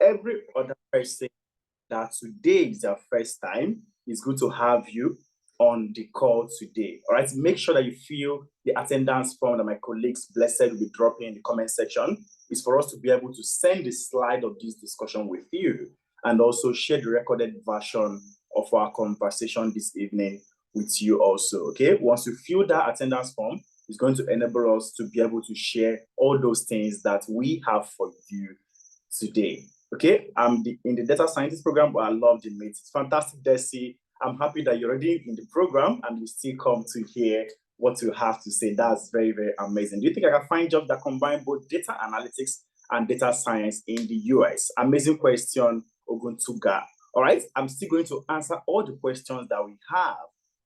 every other person that today is their first time, it's good to have you on the call today. All right, make sure that you fill the attendance form that my colleagues Blessed will be dropping in the comment section. It's for us to be able to send the slide of this discussion with you and also share the recorded version of our conversation this evening with you also, okay? Once you fill that attendance form, it's going to enable us to be able to share all those things that we have for you today. Okay, I'm in the data scientist program, but I love the mates. It's fantastic, Desi. I'm happy that you're already in the program and you still come to hear what you have to say. That's very, very amazing. Do you think I can find jobs that combine both data analytics and data science in the US? Amazing question, Oguntuga. All right, I'm still going to answer all the questions that we have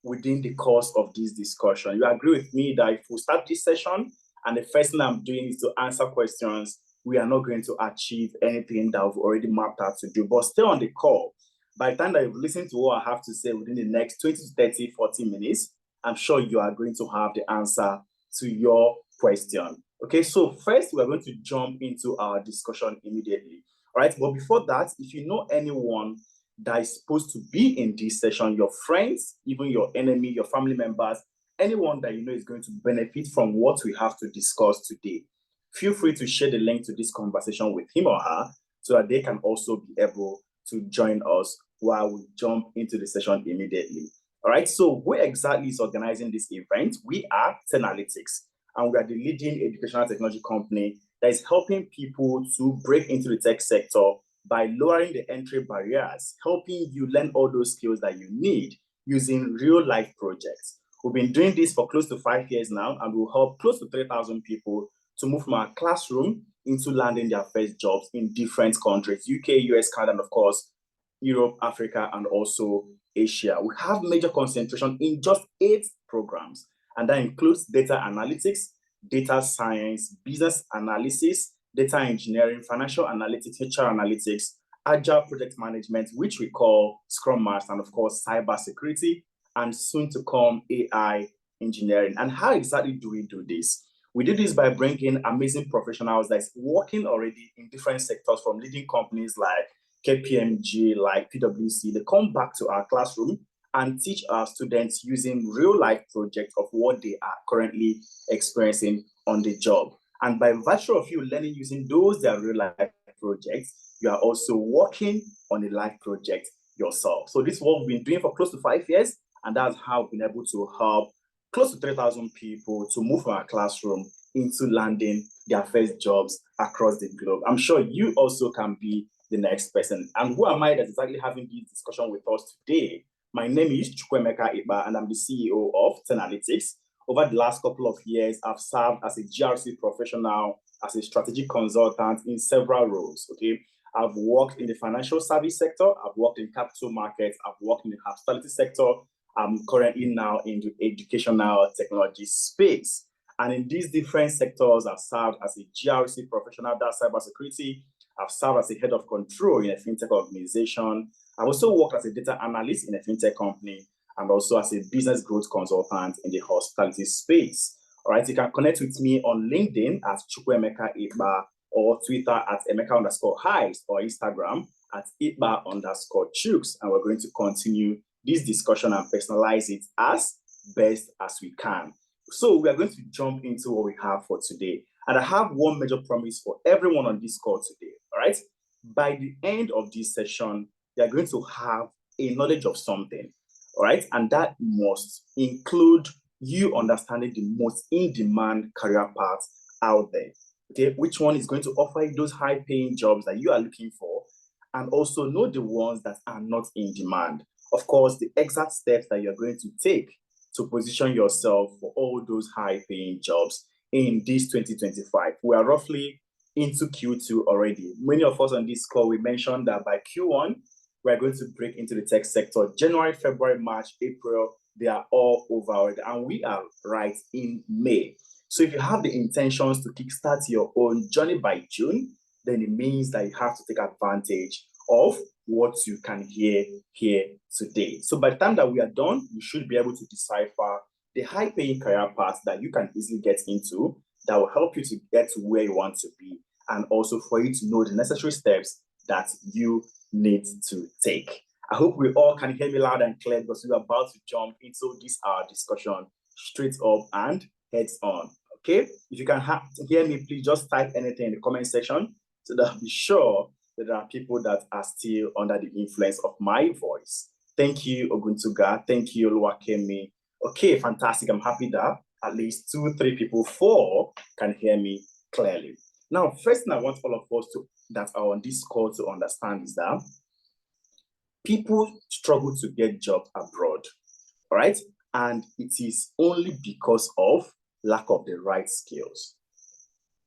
within the course of this discussion. You agree with me that if we start this session and the first thing I'm doing is to answer questions, we are not going to achieve anything that we've already mapped out to do. But stay on the call. By the time that you've listened to what I have to say within the next 20 to 30, 40 minutes, I'm sure you are going to have the answer to your question. Okay, so first we're going to jump into our discussion immediately. All right, but before that, if you know anyone that is supposed to be in this session, your friends, even your enemy, your family members, anyone that you know is going to benefit from what we have to discuss today, feel free to share the link to this conversation with him or her so that they can also be able to join us while we jump into the session immediately. All right, so who exactly is organizing this event? We are Tenalytics, and we are the leading educational technology company that is helping people to break into the tech sector by lowering the entry barriers, helping you learn all those skills that you need using real-life projects. We've been doing this for close to 5 years now, and we'll help close to 3,000 people to move from our classroom into landing their first jobs in different countries, UK, US, Canada, and of course, Europe, Africa, and also Asia. We have major concentration in just 8 programs, and that includes data analytics, data science, business analysis, data engineering, financial analytics, HR analytics, agile project management, which we call Scrum Master, and of course, cybersecurity, and soon to come AI engineering. And how exactly do we do this? We do this by bringing amazing professionals that's working already in different sectors from leading companies like KPMG, like PwC. They come back to our classroom and teach our students using real-life projects of what they are currently experiencing on the job. And by virtue of you learning using those their real-life projects, you are also working on a life project yourself. So this is what we've been doing for close to 5 years, and that's how we've been able to help close to 3,000 people to move from our classroom into landing their first jobs across the globe. I'm sure you also can be the next person. And who am I that's exactly having this discussion with us today? My name is Chukwemeka Iba, and I'm the CEO of Tenalytics. Over the last couple of years, I've served as a GRC professional, as a strategic consultant in several roles, okay? I've worked in the financial service sector, I've worked in capital markets, I've worked in the hospitality sector. I'm currently now in the educational technology space. And in these different sectors, I've served as a GRC professional, that's cybersecurity. I've served as a head of control in a fintech organization. I've also worked as a data analyst in a fintech company and also as a business growth consultant in the hospitality space. All right, you can connect with me on LinkedIn at Chukwemeka Iba or Twitter at Emeka_Highs or Instagram at Iba_Chuks. And we're going to continue this discussion and personalize it as best as we can. So we are going to jump into what we have for today. And I have one major promise for everyone on this call today, all right? By the end of this session, they are going to have a knowledge of something, all right? And that must include you understanding the most in-demand career paths out there, okay? Which one is going to offer you those high-paying jobs that you are looking for, and also know the ones that are not in demand. Of course, the exact steps that you're going to take to position yourself for all those high-paying jobs in this 2025. We are roughly into Q2 already. Many of us on this call, we mentioned that by Q1, we're going to break into the tech sector. January, February, March, April, they are all over already, and we are right in May. So if you have the intentions to kickstart your own journey by June, then it means that you have to take advantage of what you can hear here today. So by the time that we are done, you should be able to decipher the high-paying career paths that you can easily get into that will help you to get to where you want to be, and also for you to know the necessary steps that you need to take. I hope we all can hear me loud and clear because we're about to jump into this discussion straight up and heads on. Okay, if you can hear me, please just type anything in the comment section so that I'll be sure that there are people that are still under the influence of my voice. Thank you, Oguntuga. Thank you, Oluwakemi. Okay, fantastic. I'm happy that at least 2, 3 people, 4 can hear me clearly. Now, first thing I want all of us that are on this call to understand is that people struggle to get jobs abroad, all right? And it is only because of lack of the right skills,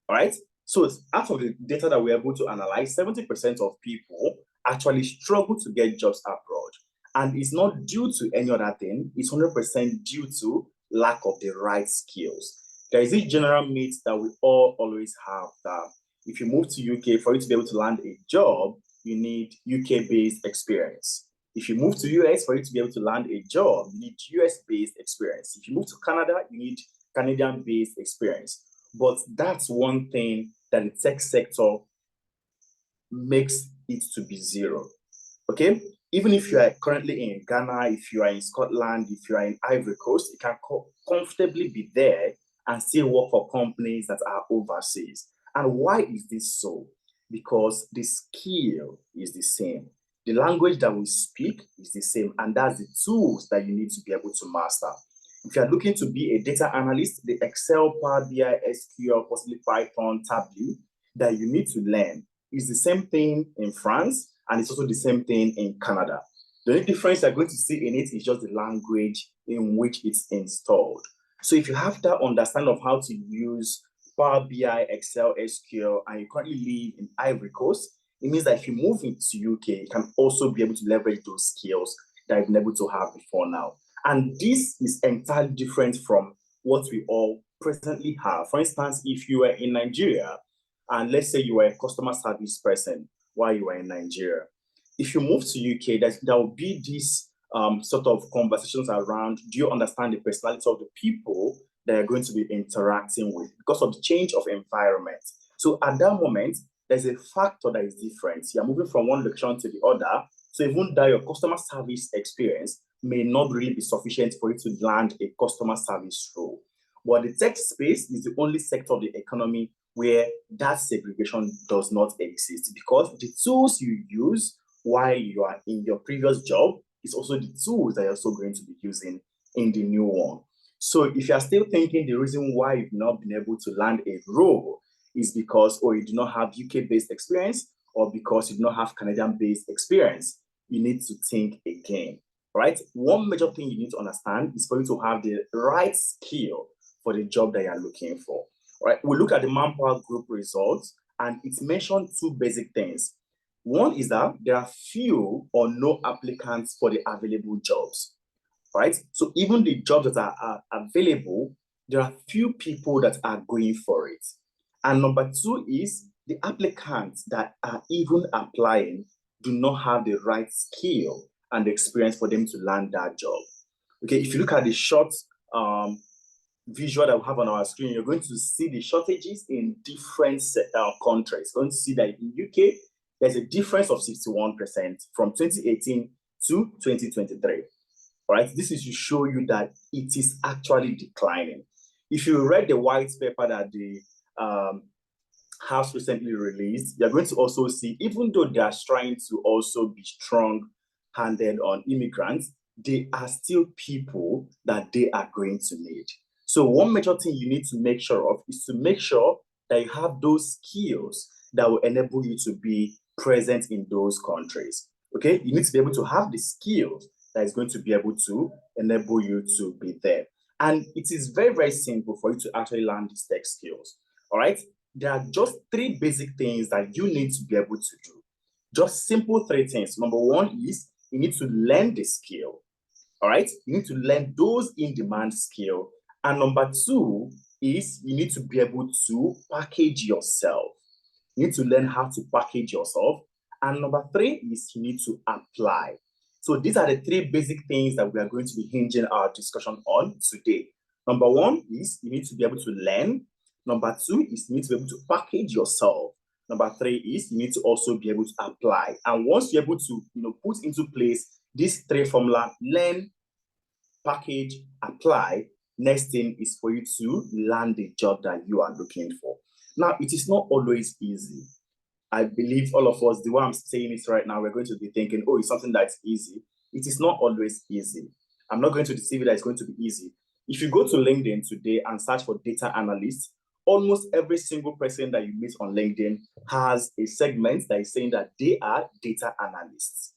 all right? So out of the data that we're able to analyze, 70% of people actually struggle to get jobs abroad. And it's not due to any other thing, it's 100% due to lack of the right skills. There is this general myth that we all always have that if you move to UK, for you to be able to land a job, you need UK-based experience. If you move to US, for you to be able to land a job, you need US-based experience. If you move to Canada, you need Canadian-based experience. But that's one thing that the tech sector makes it to be zero, okay? Even if you are currently in Ghana, if you are in Scotland, if you are in Ivory Coast, you can comfortably be there and still work for companies that are overseas. And why is this so? Because the skill is the same. The language that we speak is the same, and that's the tools that you need to be able to master. If you are looking to be a data analyst, the Excel, Power BI, SQL, possibly Python, Tableau that you need to learn is the same thing in France, and it's also the same thing in Canada. The only difference you're going to see in it is just the language in which it's installed. So if you have that understanding of how to use Power BI, Excel, SQL, and you currently live in Ivory Coast, it means that if you move into UK, you can also be able to leverage those skills that you've been able to have before now. And this is entirely different from what we all presently have. For instance, if you were in Nigeria, and let's say you were a customer service person while you were in Nigeria, if you move to UK, there will be this sort of conversations around, do you understand the personality of the people that you're going to be interacting with because of the change of environment? So at that moment, there's a factor that is different. You're moving from one location to the other. So even though your customer service experience may not really be sufficient for you to land a customer service role. But the tech space is the only sector of the economy where that segregation does not exist, because the tools you use while you are in your previous job is also the tools that you're also going to be using in the new one. So if you're still thinking the reason why you've not been able to land a role is because or you do not have UK-based experience or because you do not have Canadian-based experience, you need to think again, right? One major thing you need to understand is for you to have the right skill for the job that you're looking for, right? We look at the Manpower Group results, and it's mentioned 2 basic things. One is that there are few or no applicants for the available jobs, right? So even the jobs that are available, there are few people that are going for it. And number 2 is the applicants that are even applying do not have the right skill and experience for them to land that job. Okay, if you look at the short visual that we have on our screen, you're going to see the shortages in different countries. You're going to see that in UK, there's a difference of 61% from 2018 to 2023. All right, this is to show you that it is actually declining. If you read the white paper that the House recently released, you're going to also see, even though they are trying to also be strong-handed on immigrants, they are still people that they are going to need. So one major thing you need to make sure of is to make sure that you have those skills that will enable you to be present in those countries. Okay, you need to be able to have the skills that is going to be able to enable you to be there. And it is very, very simple for you to actually learn these tech skills. All right, there are just 3 basic things that you need to be able to do. Just simple 3 things. Number 1 is you need to learn the skill. All right, you need to learn those in-demand skills. And number 2 is you need to be able to package yourself. You need to learn how to package yourself. And number 3 is you need to apply. So these are the 3 basic things that we are going to be hinging our discussion on today. Number 1 is you need to be able to learn. Number 2 is you need to be able to package yourself. Number three is you need to also be able to apply. And once you're able to put into place these three formula, learn, package, apply, next thing is for you to land the job that you are looking for. Now, it is not always easy. I believe all of us, the way I'm saying it right now, we're going to be thinking, oh, it's something that's easy. It is not always easy. I'm not going to deceive you that it's going to be easy. If you go to LinkedIn today and search for data analyst, almost every single person that you meet on LinkedIn has a segment that is saying that they are data analysts,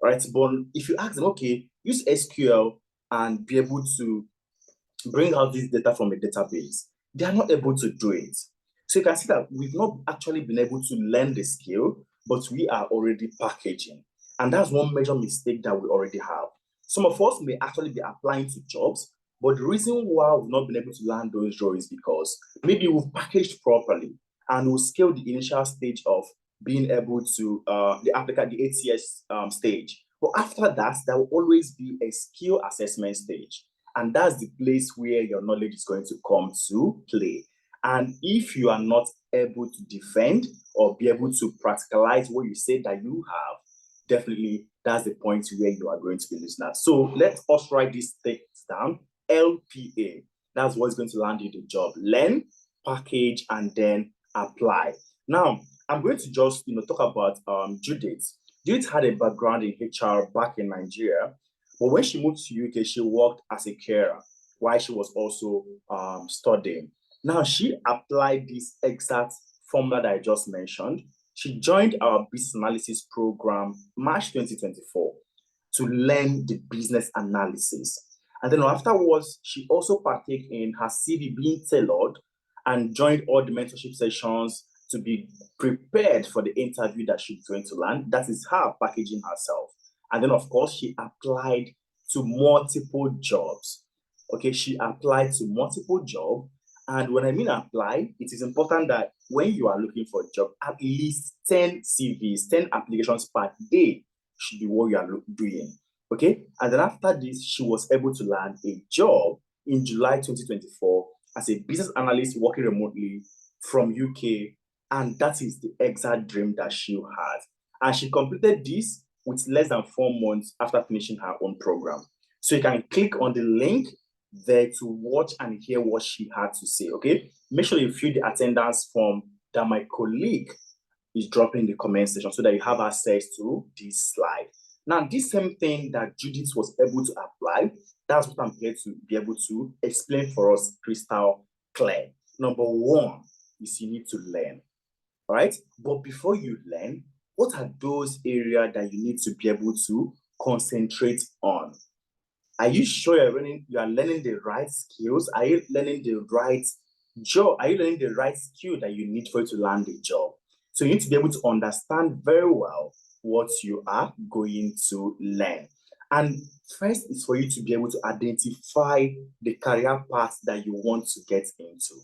right? But if you ask them, okay, use SQL and be able to bring out this data from a database, they are not able to do it. So you can see that we've not actually been able to learn the skill, but we are already packaging. And that's one major mistake that we already have. Some of us may actually be applying to jobs, but the reason why we've not been able to land those jobs is because maybe we've packaged properly and we'll scale the initial stage of being able to the applicant, the ATS stage. But after that, there will always be a skill assessment stage. And that's the place where your knowledge is going to come to play. And if you are not able to defend or be able to practicalize what you say that you have, definitely that's the point where you are going to be losing at. So let us write these things down. LPA, that's what's going to land you the job. Learn, package, and then apply. Now, I'm going to just talk about Judith. Judith had a background in HR back in Nigeria, but when she moved to UK, she worked as a carer while she was also studying. Now, she applied this exact formula that I just mentioned. She joined our business analysis program March 2024 to learn the business analysis. And then afterwards, she also partake in her CV being tailored and joined all the mentorship sessions to be prepared for the interview that she's going to land. That is her packaging herself. And then, of course, she applied to multiple jobs. Okay, she applied to multiple jobs. And when I mean apply, it is important that when you are looking for a job, at least 10 CVs, 10 applications per day should be what you are doing. Okay, and then after this, she was able to land a job in July 2024 as a business analyst working remotely from UK. And that is the exact dream that she had. And she completed this with less than 4 months after finishing her own program. So you can click on the link there to watch and hear what she had to say, okay? Make sure you fill the attendance form that my colleague is dropping in the comment section so that you have access to this slide. Now, this same thing that Judith was able to apply, that's what I'm here to be able to explain for us crystal clear. Number one is you need to learn, all right? But before you learn, what are those areas that you need to be able to concentrate on? Are you sure you are learning the right skills? Are you learning the right job? Are you learning the right skill that you need for you to land a job? So you need to be able to understand very well what you are going to learn. And first is for you to be able to identify the career path that you want to get into.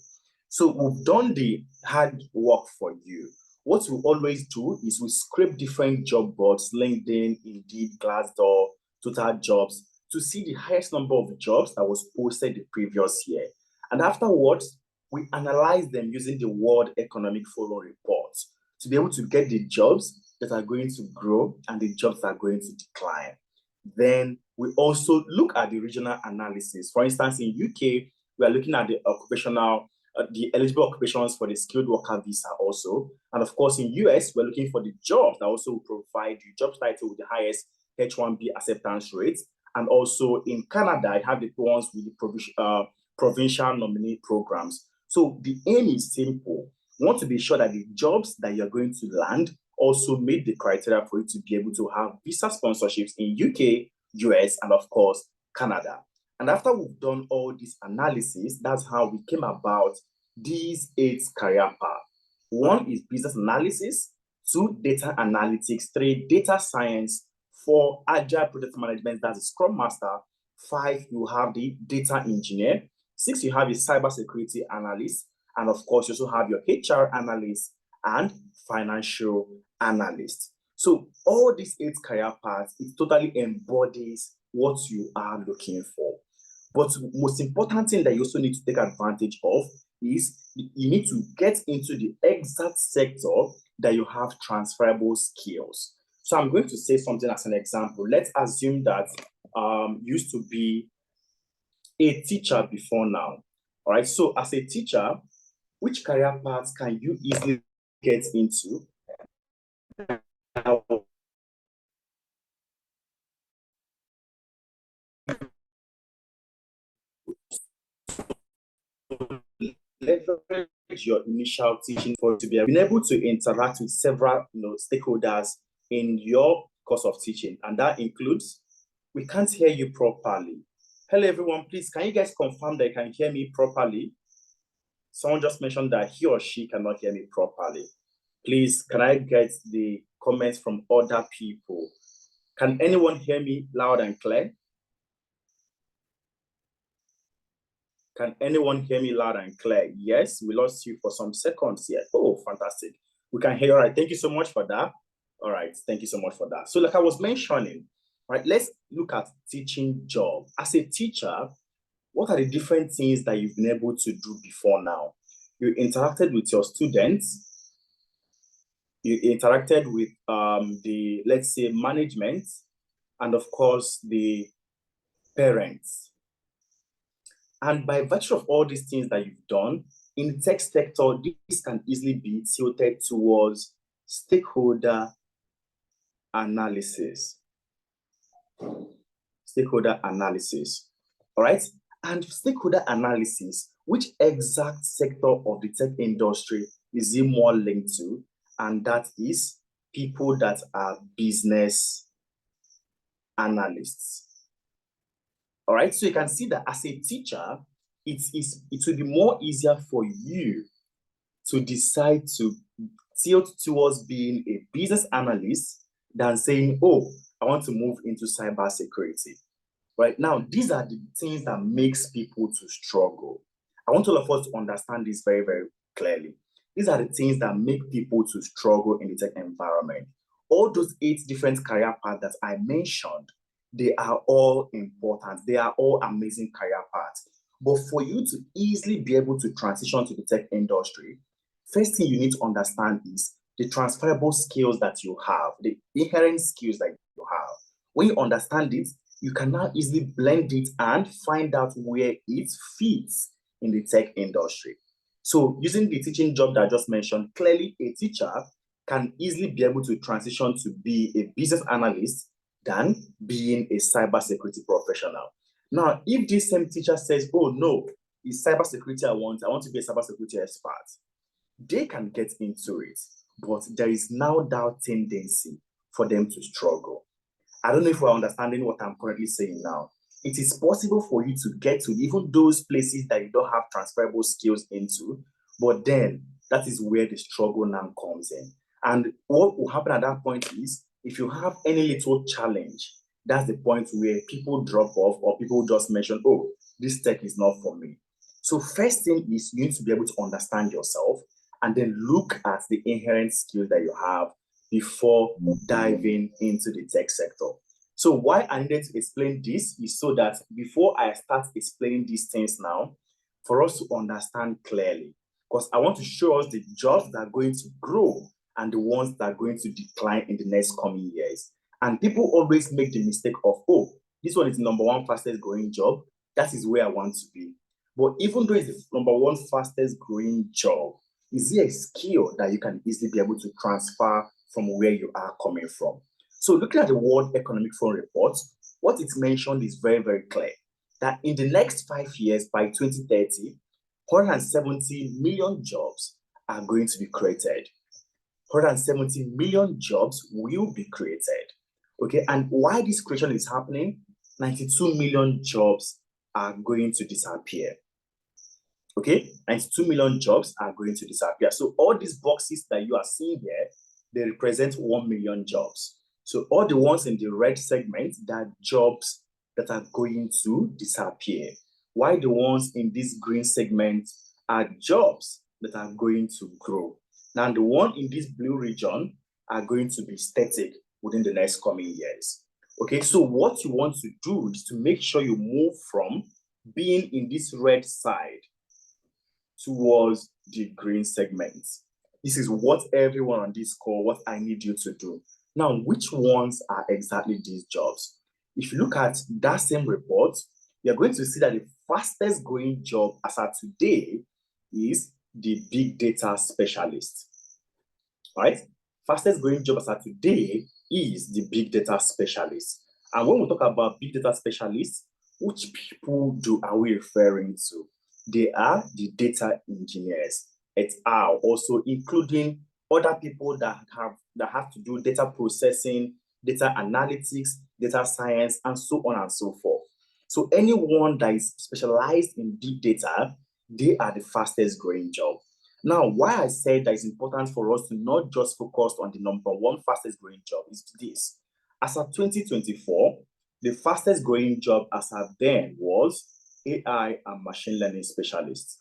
So we've done the hard work for you. What we always do is we scrape different job boards, LinkedIn, Indeed, Glassdoor, Total Jobs, to see the highest number of jobs that was posted the previous year. And afterwards, we analyze them using the World Economic Forum report to be able to get the jobs that are going to grow and the jobs that are going to decline. Then we also look at the regional analysis. For instance, in UK, we are looking at the the eligible occupations for the skilled worker visa also. And of course, in US, we're looking for the jobs that also will provide the job title with the highest H1B acceptance rate. And also in Canada, I have the ones with the provincial nominee programs. So the aim is simple. You want to be sure that the jobs that you're going to land also meet the criteria for you to be able to have visa sponsorships in UK, US, and of course, Canada. And after we've done all this analysis, that's how we came about these 8 career paths. 1 is business analysis, 2, data analytics, 3, data science, 4, agile project management, that's a scrum master. 5, you have the data engineer. 6, you have a cybersecurity analyst. And of course, you also have your HR analyst and financial analyst. So all these 8 career paths, it totally embodies what you are looking for. But most important thing that you also need to take advantage of is you need to get into the exact sector that you have transferable skills. So I'm going to say something as an example. Let's assume that you used to be a teacher before now. All right. So as a teacher, which career paths can you easily get into? Leverage your initial teaching for to be able to interact with several stakeholders in your course of teaching, and that includes, we can't hear you properly. Hello everyone, please can you guys confirm that you can hear me properly? Someone just mentioned that he or she cannot hear me properly. Please, can I get the comments from other people? Can anyone hear me loud and clear? Can anyone hear me loud and clear? Yes, we lost you for some seconds here. Oh, fantastic. We can hear you. All right, thank you so much for that. All right, thank you so much for that. So like I was mentioning, right, let's look at teaching job. As a teacher, what are the different things that you've been able to do before now? You interacted with your students, you interacted with the, let's say, management, and of course, the parents. And by virtue of all these things that you've done, in the tech sector, this can easily be tilted towards stakeholder analysis. Stakeholder analysis, all right? And stakeholder analysis, which exact sector of the tech industry is it more linked to? And that is people that are business analysts. All right, so you can see that as a teacher, it will be more easier for you to decide to tilt towards being a business analyst than saying, oh, I want to move into cybersecurity. Right now, these are the things that makes people to struggle. I want all of us to understand this very, very clearly. These are the things that make people to struggle in the tech environment. All those 8 different career paths that I mentioned, they are all important. They are all amazing career paths. But for you to easily be able to transition to the tech industry, first thing you need to understand is the transferable skills that you have, the inherent skills that you have. When you understand it, you can now easily blend it and find out where it fits in the tech industry. So using the teaching job that I just mentioned, clearly a teacher can easily be able to transition to be a business analyst than being a cybersecurity professional. Now, if this same teacher says, oh no, it's cybersecurity I want to be a cybersecurity expert, they can get into it, but there is now that tendency for them to struggle. I don't know if we're understanding what I'm currently saying now. It is possible for you to get to even those places that you don't have transferable skills into, but then that is where the struggle now comes in. And what will happen at that point is, if you have any little challenge, that's the point where people drop off or people just mention, oh, this tech is not for me. So first thing is you need to be able to understand yourself and then look at the inherent skills that you have before diving into the tech sector. So why I needed to explain this is so that before I start explaining these things now, for us to understand clearly, because I want to show us the jobs that are going to grow and the ones that are going to decline in the next coming years. And people always make the mistake of, oh, this one is the number 1 fastest growing job. That is where I want to be. But even though it's the number 1 fastest growing job, is there a skill that you can easily be able to transfer from where you are coming from? So looking at the World Economic Forum report, what it mentioned is very, very clear that in the next 5 years, by 2030, 170 million jobs are going to be created. 170 million jobs will be created. Okay, and why this creation is happening, 92 million jobs are going to disappear. Okay, 92 million jobs are going to disappear. So all these boxes that you are seeing here, they represent 1 million jobs. So all the ones in the red segment, that are jobs that are going to disappear. While the ones in this green segment are jobs that are going to grow. Now the one in this blue region are going to be static within the next coming years. Okay, so what you want to do is to make sure you move from being in this red side towards the green segments. This is what everyone on this call, what I need you to do. Now, which ones are exactly these jobs? If you look at that same report, you're going to see that the fastest growing job as of today is the big data specialist. Right? Fastest growing job as of today is the big data specialist. And when we talk about big data specialists, which people are we referring to? They are the data engineers. It's also including other people that have to do data processing, data analytics, data science, and so on and so forth. So anyone that is specialized in big data, they are the fastest growing job. Now, why I said that it's important for us to not just focus on the number one fastest growing job is this. As of 2024, the fastest growing job as of then was AI and machine learning specialist.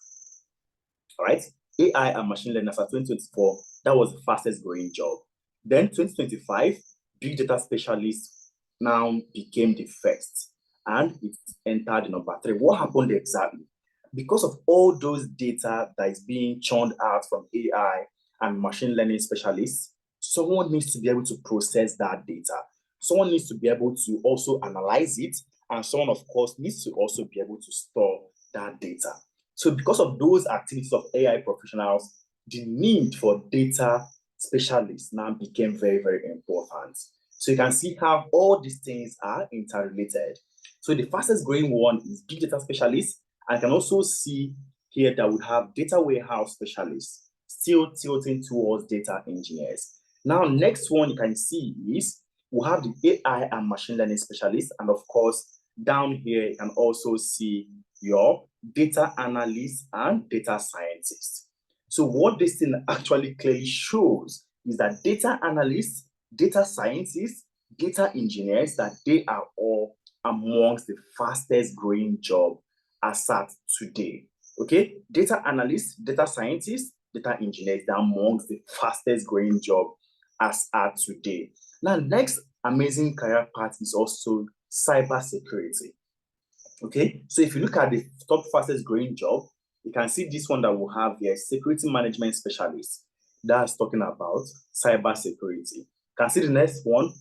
All right? AI and machine learning as of 2024, that was the fastest growing job. Then 2025, big data specialist now became the first and it entered the number 3. What happened exactly? Because of all those data that is being churned out from AI and machine learning specialists, someone needs to be able to process that data. Someone needs to be able to also analyze it, and someone, of course, needs to also be able to store that data. So because of those activities of AI professionals, the need for data specialists now became very, very important. So you can see how all these things are interrelated. So the fastest growing one is big data specialists. I can also see here that we have data warehouse specialists, still tilting towards data engineers. Now, next one you can see is we have the AI and machine learning specialists. And of course, down here, you can also see your data analysts and data scientists. So what this thing actually clearly shows is that data analysts, data scientists, data engineers, that they are all amongst the fastest growing job as at today. Okay, data analysts, data scientists, data engineers, they're amongst the fastest growing job as at today. Now, next amazing career path is also cybersecurity. Okay, so if you look at the top fastest growing job, you can see this one that we have here, security management specialist. That's talking about cybersecurity. You can see the next one,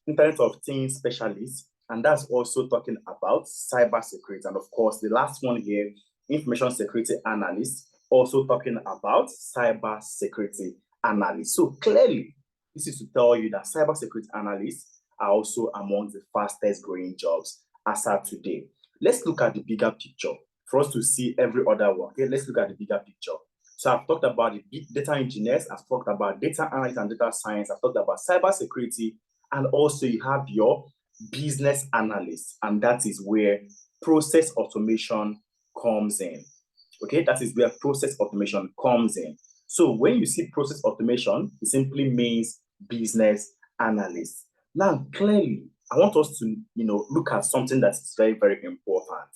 Internet of Things specialist, and that's also talking about cybersecurity. And of course, the last one here, information security analyst, also talking about cybersecurity analyst. So clearly, this is to tell you that cybersecurity analysts are also among the fastest growing jobs as of today. Let's look at the bigger picture for us to see every other one. Okay, let's look at the bigger picture. So I've talked about the big data engineers, I've talked about data analytics and data science, I've talked about cybersecurity, and also you have your business analyst, and that is where process automation comes in. Okay, that is where process automation comes in. So when you see process automation, it simply means business analyst. Now, clearly, I want us to look at something that is very, very important.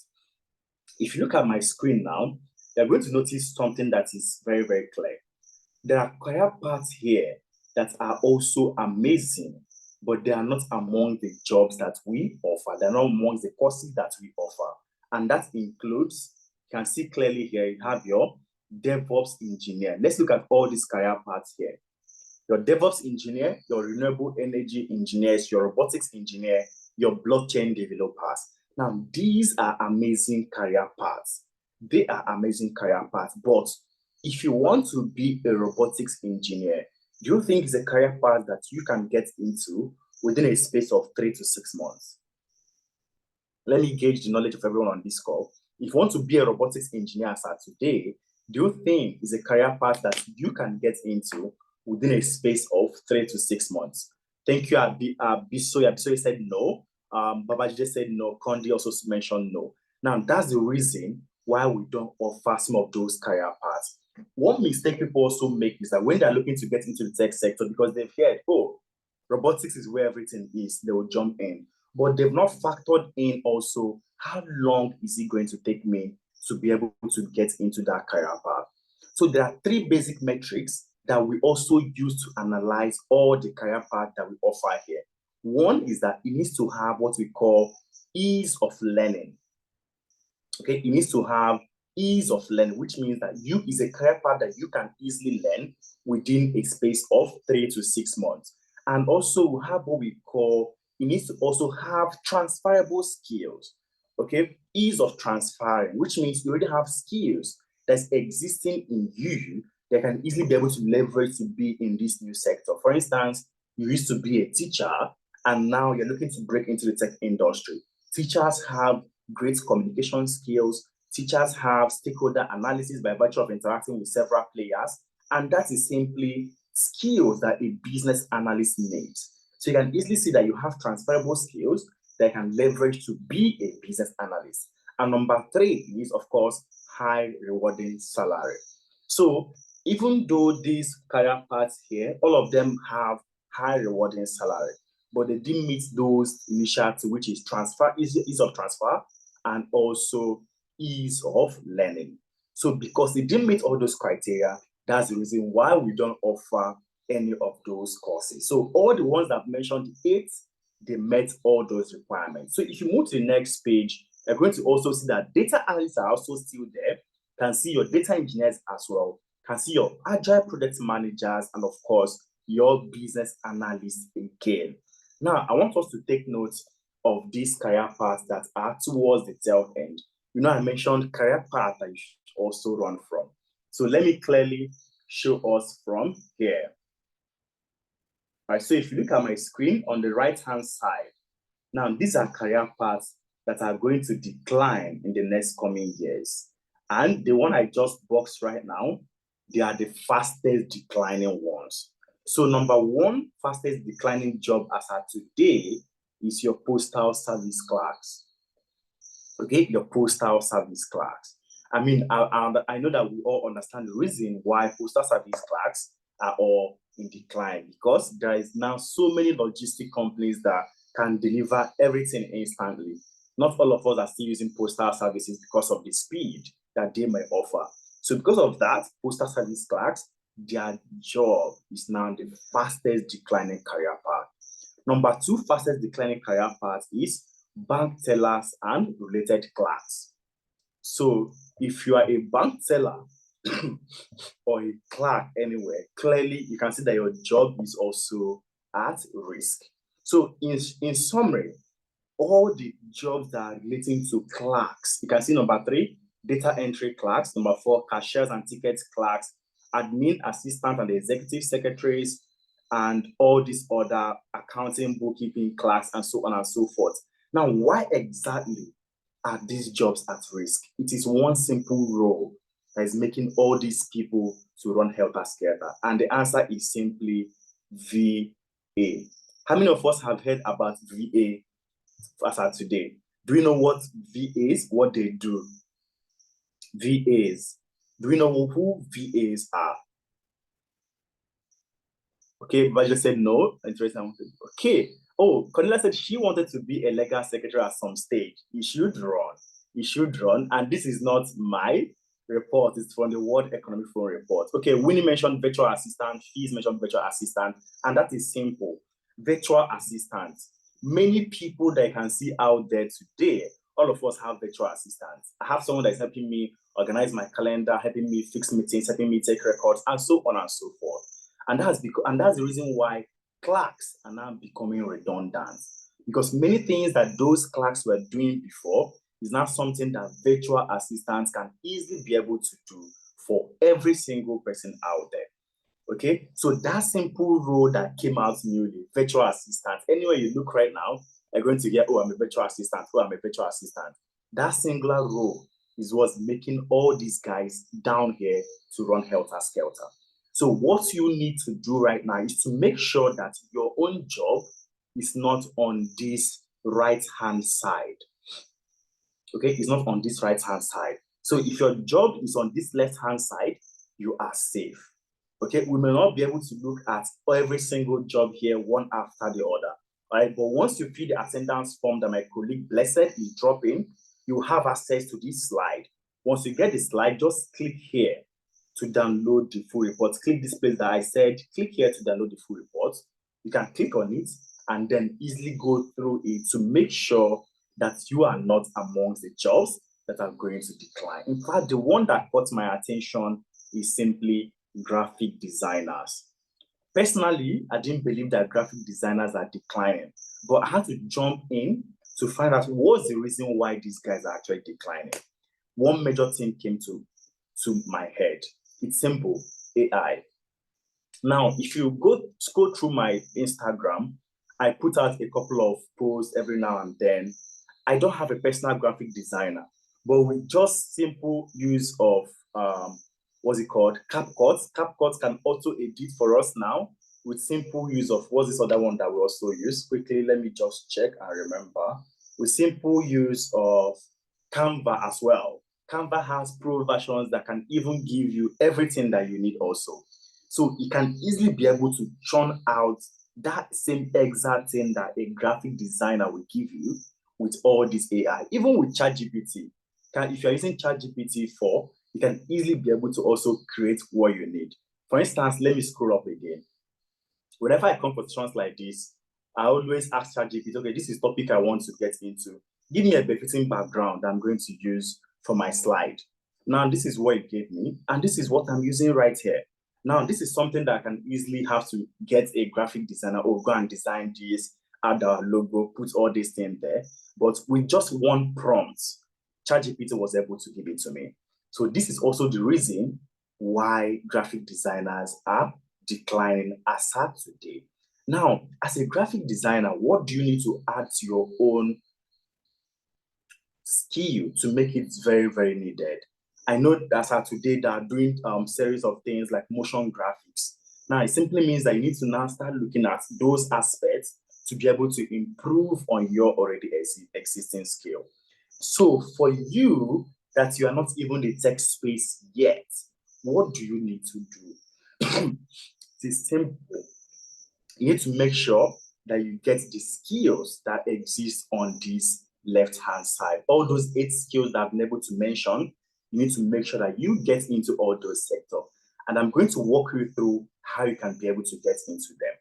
If you look at my screen now, you're going to notice something that is very, very clear. There are career paths here that are also amazing, but they are not among the jobs that we offer. They're not among the courses that we offer. And that includes, you can see clearly here, you have your DevOps engineer. Let's look at all these career paths here. Your DevOps engineer, your renewable energy engineers, your robotics engineer, your blockchain developers. Now, these are amazing career paths. They are amazing career paths. But if you want to be a robotics engineer, do you think it's a career path that you can get into within a space of 3 to 6 months? Let me gauge the knowledge of everyone on this call. If you want to be a robotics engineer as of today, do you think it's a career path that you can get into within a space of 3 to 6 months? Thank you, Abisoye. Abisoye said no. Babajide said no. Kondi also mentioned no. Now, that's the reason why we don't offer some of those career paths. One mistake people also make is that when they're looking to get into the tech sector, because they've heard, oh, robotics is where everything is, they will jump in. But they've not factored in also how long is it going to take me to be able to get into that career path. So there are 3 basic metrics that we also use to analyze all the career paths that we offer here. One is that it needs to have what we call ease of learning. Okay, it needs to have ease of learning, which means that you is a career path that you can easily learn within a space of 3 to 6 months. And also we have what we call, it needs to also have transferable skills. Okay, ease of transferring, which means you already have skills that's existing in you that can easily be able to leverage to be in this new sector. For instance, you used to be a teacher and now you're looking to break into the tech industry. Teachers have great communication skills. Teachers have stakeholder analysis by virtue of interacting with several players. And that is simply skills that a business analyst needs. So you can easily see that you have transferable skills that can leverage to be a business analyst. And number 3 is, of course, high rewarding salary. So even though these career paths here, all of them have high rewarding salary, but they didn't meet those initial two, which is ease of transfer, and also ease of learning. So because they didn't meet all those criteria, that's the reason why we don't offer any of those courses. So all the ones that I've mentioned, the 8, they met all those requirements. So if you move to the next page, you're going to also see that data analysts are also still there. You can see your data engineers as well. You can see your agile product managers, and of course, your business analysts again. Now, I want us to take note of these career paths that are towards the tail end. You know, I mentioned career path that you should also run from. So let me clearly show us from here. All right, so if you look at my screen on the right-hand side, now these are career paths that are going to decline in the next coming years. And the one I just boxed right now, they are the fastest declining ones. So number 1 fastest declining job as of today is your postal service clerks. Okay, your postal service clerks. I mean, I know that we all understand the reason why postal service clerks are all in decline, because there is now so many logistic companies that can deliver everything instantly. Not all of us are still using postal services because of the speed that they may offer. So because of that, postal service clerks, their job is now the fastest declining career path. Number 2 fastest declining career path is bank tellers and related clerks. So if you are a bank teller or a clerk anywhere, clearly you can see that your job is also at risk. So in summary, all the jobs that are relating to clerks, you can see number 3, data entry clerks, number 4, cashiers and ticket clerks, admin assistant and executive secretaries, and all these other accounting, bookkeeping clerks, and so on and so forth. Now, why exactly are these jobs at risk? It is one simple role that is making all these people to run helter-skelter. And the answer is simply VA. How many of us have heard about VA as of today? Do we know what VAs, what they do? VAs. Do we know who VAs are? Okay, but just said no. Interesting. Okay. Oh, Cornelia said she wanted to be a legal secretary at some stage. You should run. You should run. And this is not my report. It's from the World Economic Forum report. Okay, Winnie mentioned virtual assistant. Fees mentioned virtual assistant. And that is simple. Virtual assistant. Many people that I can see out there today, all of us have virtual assistants. I have someone that's helping me organize my calendar, helping me fix meetings, helping me take records, and so on and so forth. And that's the reason why clerks are now becoming redundant, because many things that those clerks were doing before is now something that virtual assistants can easily be able to do for every single person out there. Okay, so that simple role that came out newly, virtual assistant. Anywhere you look right now, you're going to hear, oh, I'm a virtual assistant, oh, I'm a virtual assistant. That singular role is what's making all these guys down here to run helter-skelter. So what you need to do right now is to make sure that your own job is not on this right-hand side. Okay, it's not on this right-hand side. So if your job is on this left-hand side, you are safe. Okay, we may not be able to look at every single job here one after the other, right? But once you fill the attendance form that my colleague Blessed is dropping, you have access to this slide. Once you get the slide, just click here to download the full report. Click this place that I said, click here to download the full report. You can click on it and then easily go through it to make sure that you are not amongst the jobs that are going to decline. In fact, the one that caught my attention is simply graphic designers. Personally, I didn't believe that graphic designers are declining, but I had to jump in to find out what's the reason why these guys are actually declining. One major thing came to my head. It's simple, AI. Now, if you scroll through my Instagram, I put out a couple of posts every now and then. I don't have a personal graphic designer, but with just simple use of what's it called? CapCut. CapCut can also edit for us now with simple use of what's this other one that we also use? Quickly, let me just check and remember. With simple use of Canva as well. Canva has pro versions that can even give you everything that you need also. So you can easily be able to churn out that same exact thing that a graphic designer will give you with all this AI. Even with ChatGPT, if you're using ChatGPT 4, you can easily be able to also create what you need. For instance, let me scroll up again. Whenever I come for trans like this, I always ask ChatGPT, okay, this is topic I want to get into. Give me a befitting background I'm going to use for my slide. Now, this is what it gave me, and this is what I'm using right here. Now, this is something that I can easily have to get a graphic designer or go and design this, add our logo, put all these things there. But with just one prompt, ChatGPT was able to give it to me. So this is also the reason why graphic designers are declining as at today. Now, as a graphic designer, what do you need to add to your own skill to make it very, very needed? I know that at today they are doing series of things like motion graphics. Now, it simply means that you need to now start looking at those aspects to be able to improve on your already existing skill. So for you that you are not even the tech space yet, what do you need to do? It's simple. You need to make sure that you get the skills that exist on this left-hand side. All those 8 skills that I've been able to mention, you need to make sure that you get into all those sectors. And I'm going to walk you through how you can be able to get into them.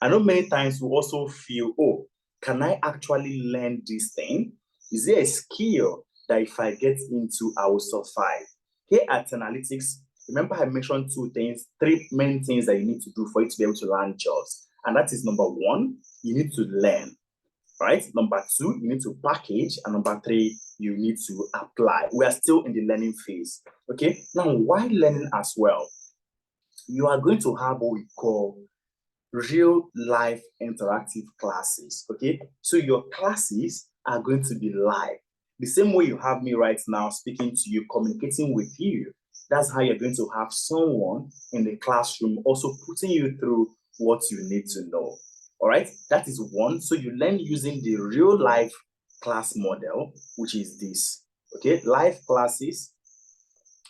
I know many times we also feel, oh, can I actually learn this thing? Is there a skill that if I get into, I will survive? Here at Analytics, remember I mentioned 3 main things that you need to do for you to be able to land jobs. And that is number 1, you need to learn, right? Number 2, you need to package. And number 3, you need to apply. We are still in the learning phase, okay? Now, why learning as well? You are going to have what we call real life interactive classes, okay? So your classes are going to be live. The same way you have me right now speaking to you, communicating with you, that's how you're going to have someone in the classroom also putting you through what you need to know, all right? That is one. So you learn using the real life class model, which is this, okay? Live classes.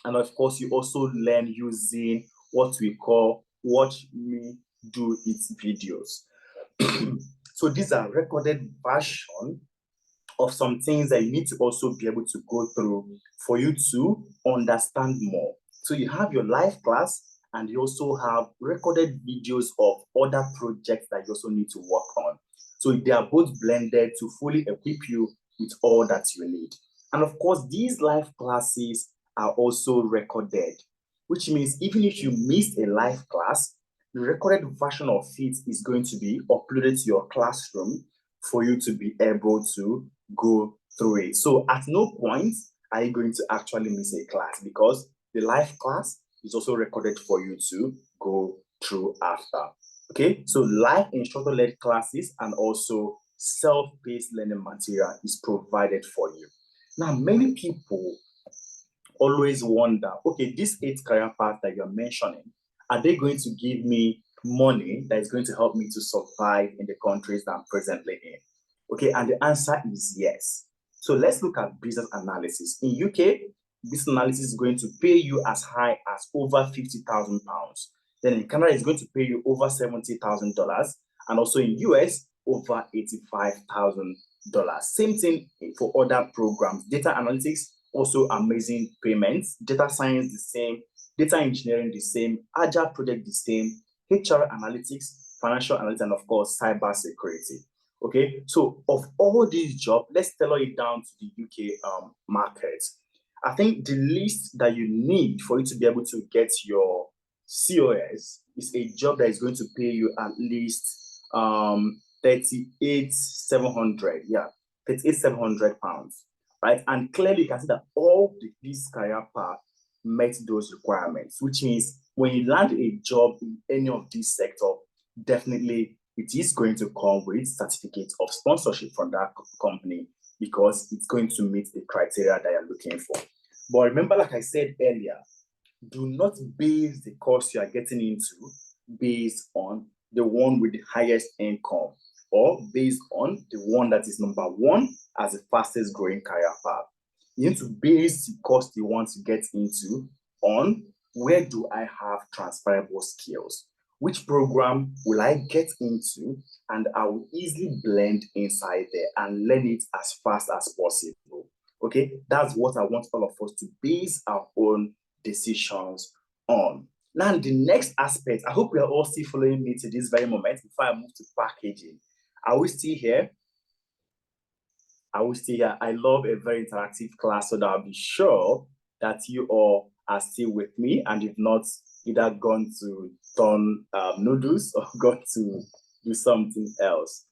And of course, you also learn using what we call watch me do it videos. So these are recorded version of some things that you need to also be able to go through for you to understand more. So you have your live class and you also have recorded videos of other projects that you also need to work on. So they are both blended to fully equip you with all that you need. And of course, these live classes are also recorded, which means even if you missed a live class, the recorded version of it is going to be uploaded to your classroom for you to be able to go through it. So at no point are you going to actually miss a class because the live class is also recorded for you to go through after. Okay, so live instructor-led classes and also self-paced learning material is provided for you. Now, many people always wonder, okay, this 8 career path that you're mentioning, are they going to give me money that is going to help me to survive in the countries that I'm presently in? Okay, and the answer is yes. So let's look at business analysis. In UK, business analysis is going to pay you as high as over £50,000. Then in Canada, it's going to pay you over $70,000. And also in US, over $85,000. Same thing for other programs. Data analytics, also amazing payments. Data science, the same. Data engineering, the same. Agile project, the same. HR analytics, financial analytics, and of course, cyber security. Okay, so of all these jobs, let's tailor it down to the UK market. I think the least that you need for you to be able to get your COS is a job that is going to pay you at least 38,700. Yeah, 38,700 pounds, right? And clearly you can see that all these career paths met those requirements, which means when you land a job in any of these sectors, definitely it is going to come with certificate of sponsorship from that company because it's going to meet the criteria that you're looking for. But remember, like I said earlier, do not base the course you are getting into based on the one with the highest income or based on the one that is number one as the fastest growing career path. You need to base the course you want to get into on where do I have transferable skills? Which program will I get into? And I will easily blend inside there and learn it as fast as possible. Okay, that's what I want all of us to base our own decisions on. Now, the next aspect, I hope we are all still following me to this very moment before I move to packaging. Are we still here? Are we still here? I love a very interactive class, so that I'll be sure that you all are still with me and if not, either gone to turn noodles or gone to do something else.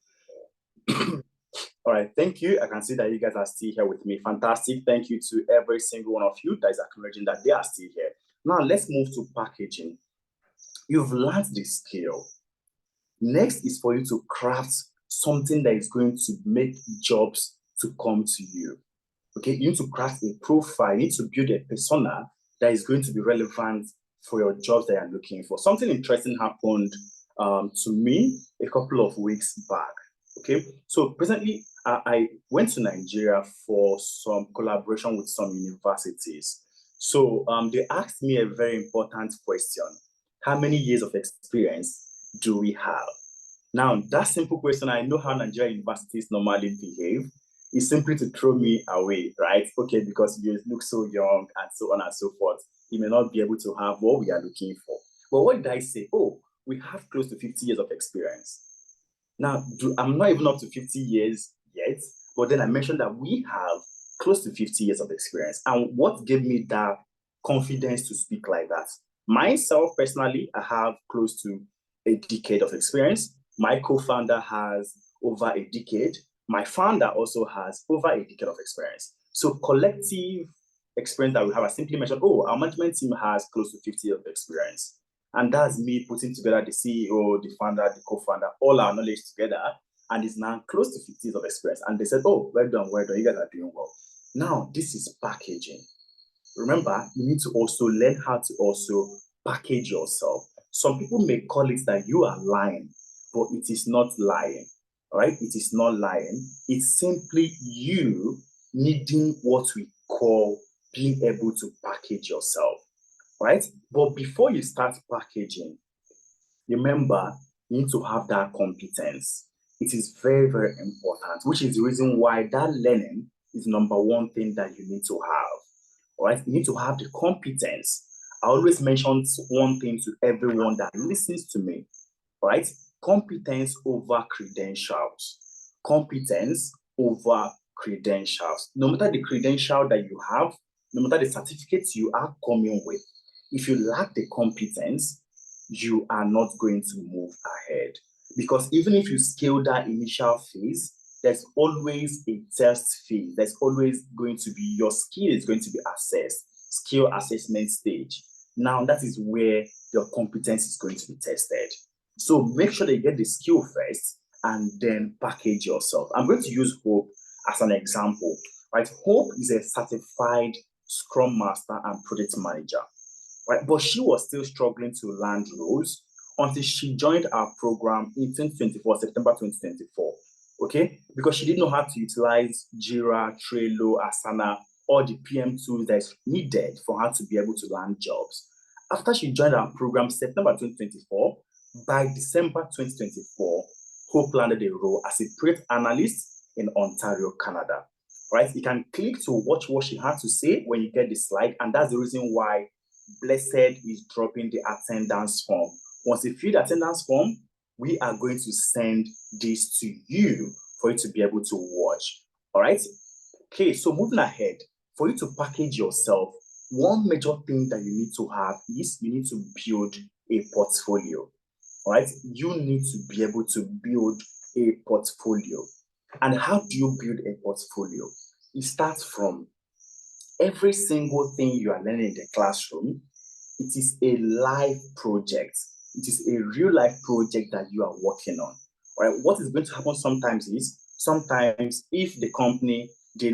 All right, thank you. I can see that you guys are still here with me. Fantastic. Thank you to every single one of you that is acknowledging that they are still here. Now, let's move to packaging. You've learned the skill. Next is for you to craft something that is going to make jobs to come to you. Okay, you need to craft a profile. You need to build a persona that is going to be relevant for your jobs that you're looking for. Something interesting happened to me a couple of weeks back. Okay, so presently I went to Nigeria for some collaboration with some universities. So they asked me a very important question. How many years of experience do we have? Now, that simple question, I know how Nigerian universities normally behave. Is simply to throw me away, right? Okay, because you look so young and so on and so forth. You may not be able to have what we are looking for. But what did I say? Oh, we have close to 50 years of experience. Now, I'm not even up to 50 years yet, but then I mentioned that we have close to 50 years of experience. And what gave me that confidence to speak like that? Myself, personally, I have close to a decade of experience. My co-founder has over a decade. My founder also has over a decade of experience. So collective experience that we have, I simply mentioned, oh, our management team has close to 50 years of experience. And that's me putting together the CEO, the founder, the co-founder, all our knowledge together, and it's now close to 50 years of experience. And they said, oh, well done, you guys are doing well. Now, this is packaging. Remember, you need to also learn how to also package yourself. Some people may call it that you are lying, but it is not lying. All right, it is not lying. It's simply you needing what we call being able to package yourself, right? But before you start packaging, remember, you need to have that competence. It is very, very important, which is the reason why that learning is number one thing that you need to have, all right? You need to have the competence. I always mention one thing to everyone that listens to me, right? Competence over credentials. Competence over credentials. No matter the credential that you have, no matter the certificates you are coming with, if you lack the competence, you are not going to move ahead. Because even if you scale that initial phase, there's always a test phase. There's always going to be, your skill is going to be assessed, skill assessment stage. Now that is where your competence is going to be tested. So make sure that you get the skill first and then package yourself. I'm going to use Hope as an example, right? Hope is a certified Scrum Master and Project Manager, right? But she was still struggling to land roles until she joined our program in 2024, September 2024, okay? Because she didn't know how to utilize Jira, Trello, Asana, all the PM tools that is needed for her to be able to land jobs. After she joined our program September 2024, by December 2024, Hope landed a role as a project analyst in Ontario, Canada. Right? You can click to watch what she had to say when you get the slide, and that's the reason why Blessed is dropping the attendance form. Once you fill the attendance form, we are going to send this to you for you to be able to watch. All right? Okay, so moving ahead, for you to package yourself, one major thing that you need to have is you need to build a portfolio. All right, you need to be able to build a portfolio. And how do you build a portfolio? It starts from every single thing you are learning in the classroom. It is a live project. It is a real life project that you are working on. All right, what is going to happen sometimes is sometimes if the company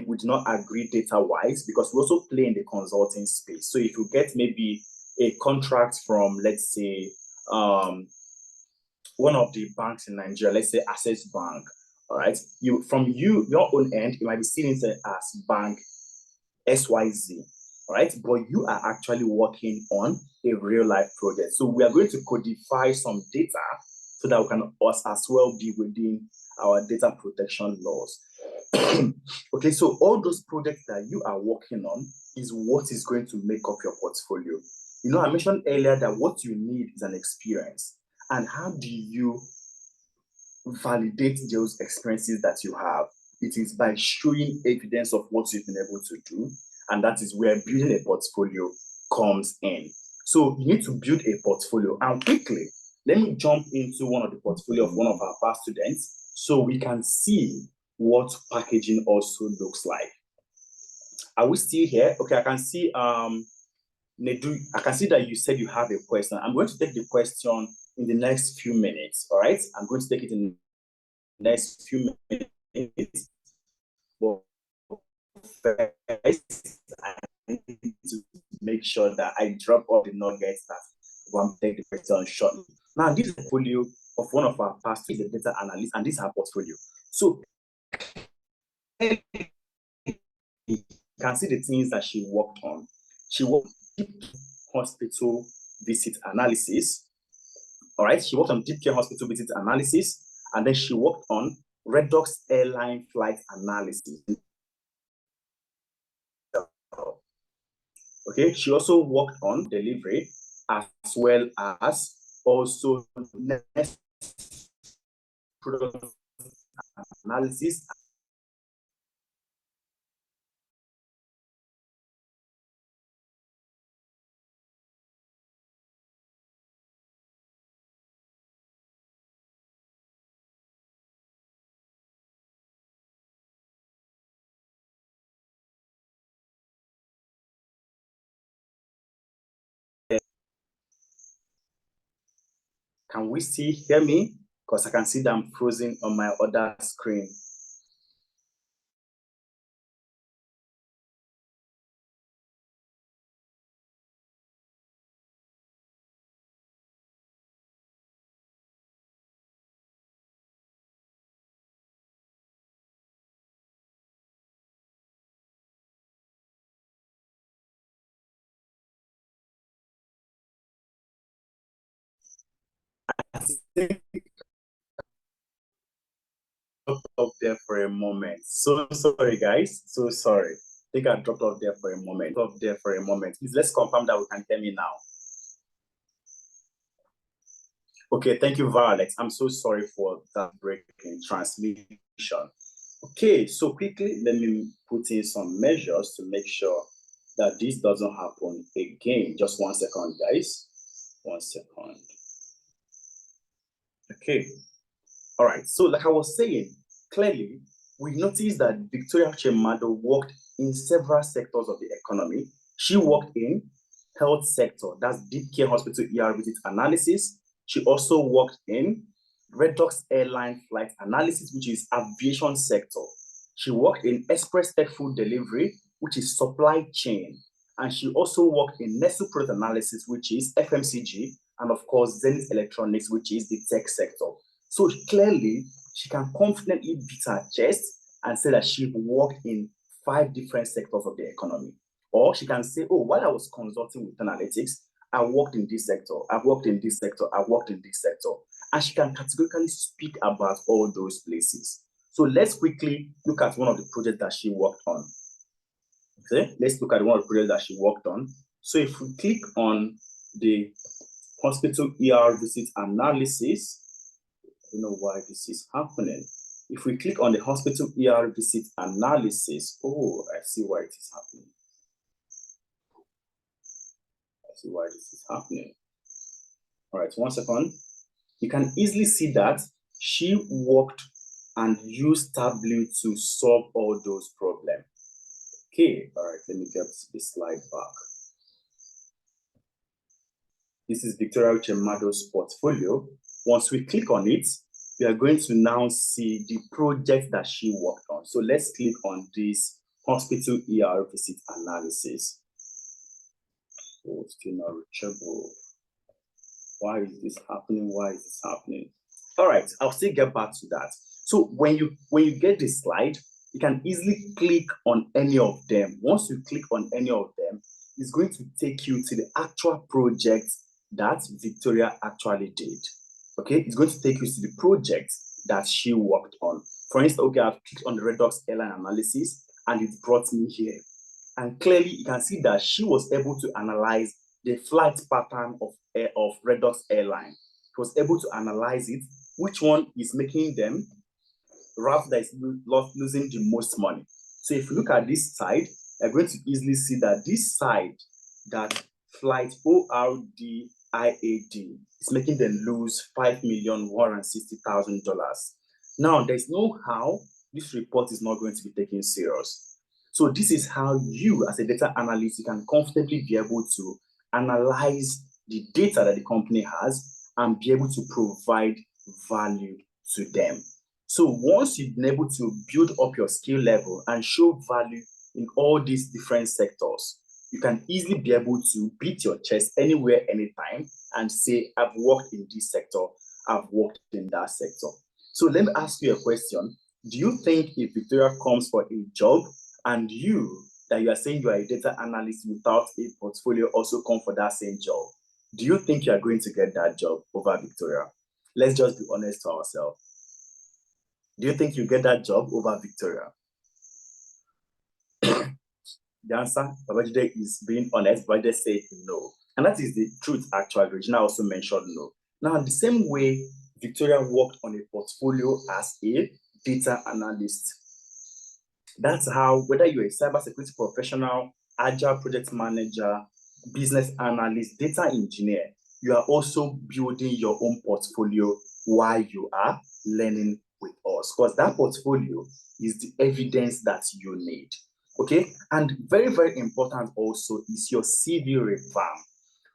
would not agree data wise, because we also play in the consulting space. So if you get maybe a contract from, let's say, one of the banks in Nigeria, let's say Access Bank, all right, your own end, you might be seeing it as bank XYZ, all right, but you are actually working on a real life project. So we are going to codify some data so that we can us as well be within our data protection laws. Okay, so all those projects that you are working on is what is going to make up your portfolio. You know, I mentioned earlier that what you need is an experience. And how do you validate those experiences that you have? It is by showing evidence of what you've been able to do. And that is where building a portfolio comes in. So you need to build a portfolio. And quickly, let me jump into one of the portfolio of one of our past students so we can see what packaging also looks like. Are we still here? Okay, I can see Nedu, I can see that you said you have a question. I'm going to take the question in the next few minutes. All right, I'm going to take it in the next few minutes. But first, I need to make sure that I drop all the nuggets that I'm going to take the question shortly. Now, this is a portfolio of one of our past is a data analyst, and this is her portfolio. So you can see the things that she worked on. She worked on hospital visit analysis. All right, she worked on deep care hospital visit analysis, and then she worked on Redox airline flight analysis. Okay, she also worked on delivery as well as also next product analysis. Can we still hear me? Because I can see that I'm frozen on my other screen. I think I dropped off there for a moment. So sorry, guys. So sorry. I think I dropped off there for a moment. Please let's confirm that we can hear me now. Okay, thank you, Violet. I'm so sorry for that break in transmission. Okay, so quickly, let me put in some measures to make sure that this doesn't happen again. Just 1 second, guys. 1 second. Okay. All right. So like I was saying, clearly, we noticed that Victoria Chemado worked in several sectors of the economy. She worked in health sector, that's deep care hospital ER visit analysis. She also worked in Redox airline flight analysis, which is aviation sector. She worked in express tech food delivery, which is supply chain. And she also worked in Nestle product analysis, which is FMCG, and of course, Zenith Electronics, which is the tech sector. So clearly, she can confidently beat her chest and say that she worked in 5 different sectors of the economy. Or she can say, oh, while I was consulting with analytics, I worked in this sector, I worked in this sector, I worked in this sector. And she can categorically speak about all those places. So let's quickly look at one of the projects that she worked on. Okay, let's look at one of the projects that she worked on. So if we click on the hospital ER visit analysis, I don't know why this is happening. If we click on the hospital ER visit analysis, oh, I see why it is happening. See why this is happening. All right, 1 second. You can easily see that she worked and used Tableau to solve all those problems. Okay, all right, let me get the slide back. This is Victoria Uchemado's portfolio. Once we click on it, we are going to now see the project that she worked on. So let's click on this hospital ER visit analysis. Oh, still not reachable. Why is this happening? Why is this happening? All right, I'll still get back to that. So when you get this slide, you can easily click on any of them. Once you click on any of them, it's going to take you to the actual project that Victoria actually did. Okay, it's going to take you to the project that she worked on. For instance, okay, I've clicked on the Redox airline analysis and it brought me here. And clearly you can see that she was able to analyze the flight pattern of Redox airline. She was able to analyze it, which one is making them route that is losing the most money. So if you look at this side, you're going to easily see that this side, that flight ORDIAD, is making them lose $5,160,000. Now, there's no how this report is not going to be taken serious. So this is how you, as a data analyst, you can comfortably be able to analyze the data that the company has and be able to provide value to them. So once you've been able to build up your skill level and show value in all these different sectors, you can easily be able to beat your chest anywhere, anytime, and say, I've worked in this sector, I've worked in that sector. So let me ask you a question. Do you think if Victoria comes for a job and you, that you are saying you are a data analyst without a portfolio, also come for that same job, do you think you are going to get that job over Victoria? Let's just be honest to ourselves. Do you think you get that job over Victoria? The answer, Babajide, is being honest. Babajide said no. And that is the truth, actually. Regina also mentioned no. Now, in the same way, Victoria worked on a portfolio as a data analyst. That's how, whether you're a cybersecurity professional, agile project manager, business analyst, data engineer, you are also building your own portfolio while you are learning with us, because that portfolio is the evidence that you need. Okay, and very, very important also is your CV revamp.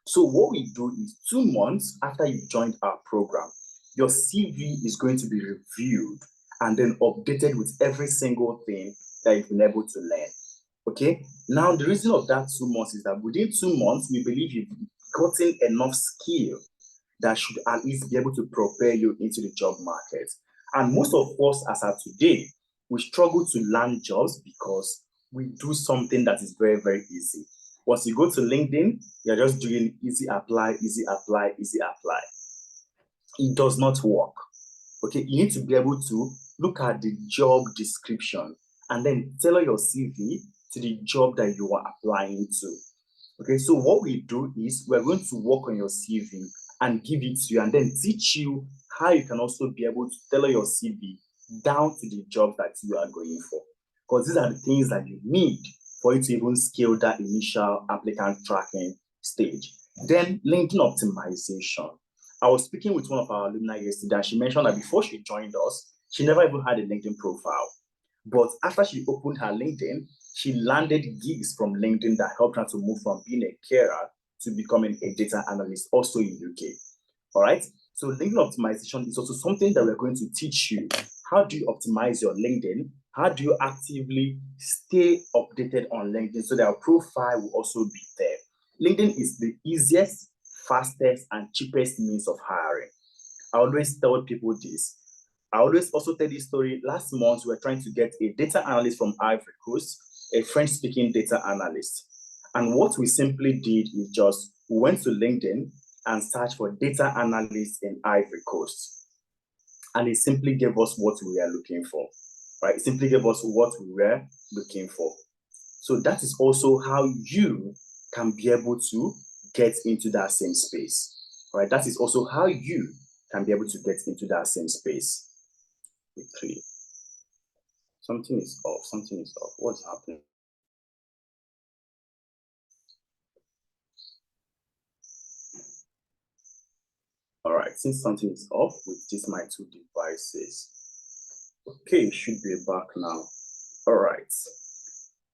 So what we do is 2 months after you joined our program, your CV is going to be reviewed and then updated with every single thing that you've been able to learn. Okay, now the reason of that 2 months is that within 2 months, we believe you've gotten enough skill that should at least be able to propel you into the job market. And most of us, as of today, we struggle to land jobs because we do something that is very, very easy. Once you go to LinkedIn, you're just doing easy apply, easy apply, easy apply. It does not work. Okay, you need to be able to look at the job description and then tailor your CV to the job that you are applying to. Okay, so what we do is we're going to work on your CV and give it to you and then teach you how you can also be able to tailor your CV down to the job that you are going for. Because these are the things that you need for you to even scale that initial applicant tracking stage. Then LinkedIn optimization. I was speaking with one of our alumni yesterday, and she mentioned that before she joined us, she never even had a LinkedIn profile. But after she opened her LinkedIn, she landed gigs from LinkedIn that helped her to move from being a carer to becoming a data analyst, also in UK. All right. So LinkedIn optimization is also something that we're going to teach you. How do you optimize your LinkedIn? How do you actively stay updated on LinkedIn so that your profile will also be there? LinkedIn is the easiest, fastest, and cheapest means of hiring. I always tell people this. I always also tell this story. Last month, we were trying to get a data analyst from Ivory Coast, a French-speaking data analyst. And what we simply did is just we went to LinkedIn and searched for data analysts in Ivory Coast. And it simply gave us what we were looking for, right? It simply gave us what we were looking for. So that is also how you can be able to get into that same space, right? That is also how you can be able to get into that same space. Quickly. Something is off. Something is off. What's happening? right, since something is off with these my two devices. Okay, should be back now. All right.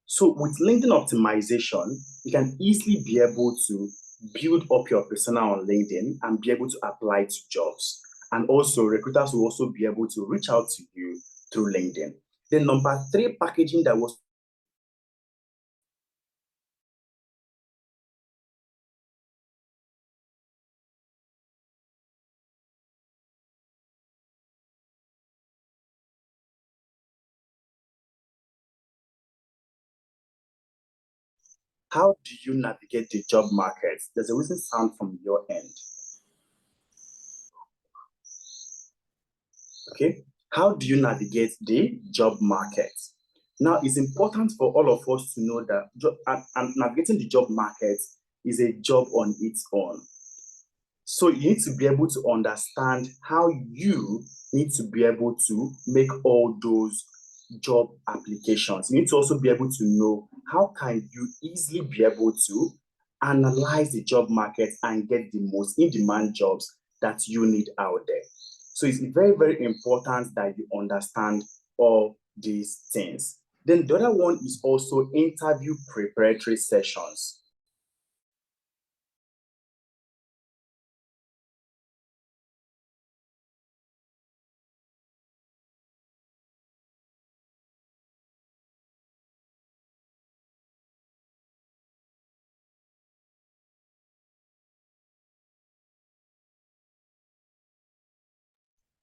So with LinkedIn optimization, you can easily be able to build up your persona on LinkedIn and be able to apply to jobs. And also recruiters will also be able to reach out to you through LinkedIn. Then number three, packaging that was how do you navigate the job market? There's a recent sound from your end. Okay. How do you navigate the job market? Now, it's important for all of us to know that navigating the job market is a job on its own. So you need to be able to understand how you need to be able to make all those job applications. You need to also be able to know how can you easily be able to analyze the job market and get the most in-demand jobs that you need out there. So it's very, very important that you understand all these things. Then the other one is also interview preparatory sessions.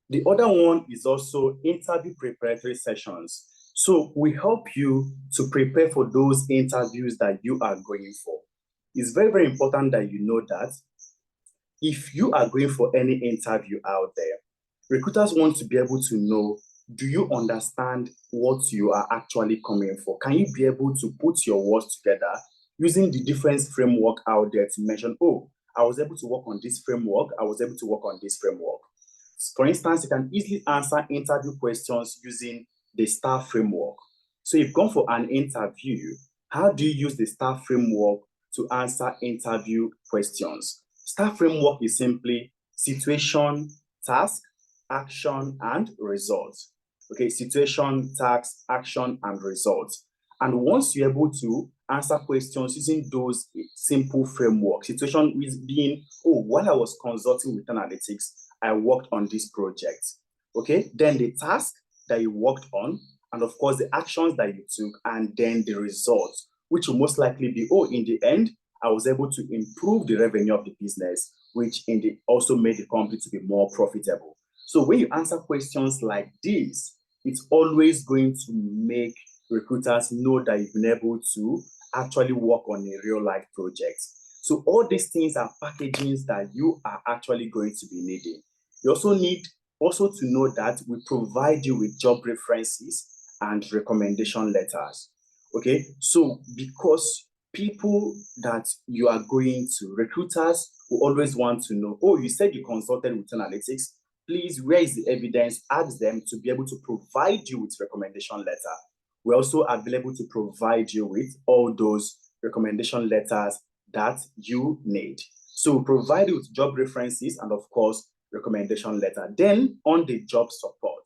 The other one is also interview preparatory sessions. So we help you to prepare for those interviews that you are going for. It's very, very important that you know that if you are going for any interview out there, recruiters want to be able to know, do you understand what you are actually coming for? Can you be able to put your words together using the different framework out there to mention, oh, I was able to work on this framework, I was able to work on this framework. For instance, you can easily answer interview questions using the STAR framework. So if you've gone for an interview, how do you use the STAR framework to answer interview questions? STAR framework is simply situation, task, action, and results. Okay, situation, task, action, and results. And once you're able to answer questions using those simple frameworks, situation is being, oh, while I was consulting with analytics, I worked on this project. Okay, then the task that you worked on, and of course the actions that you took, and then the results, which will most likely be, oh, in the end, I was able to improve the revenue of the business, which in the also made the company to be more profitable. So when you answer questions like this, it's always going to make recruiters know that you've been able to actually work on a real life project. So all these things are packagings that you are actually going to be needing. You also need also to know that we provide you with job references and recommendation letters. Okay, so because people that you are going to, recruiters will always want to know, oh, you said you consulted with analytics, please, where is the evidence? Ask them to be able to provide you with recommendation letter. We're also available to provide you with all those recommendation letters that you need. So we provide you with job references and of course, recommendation letter. Then on the job support.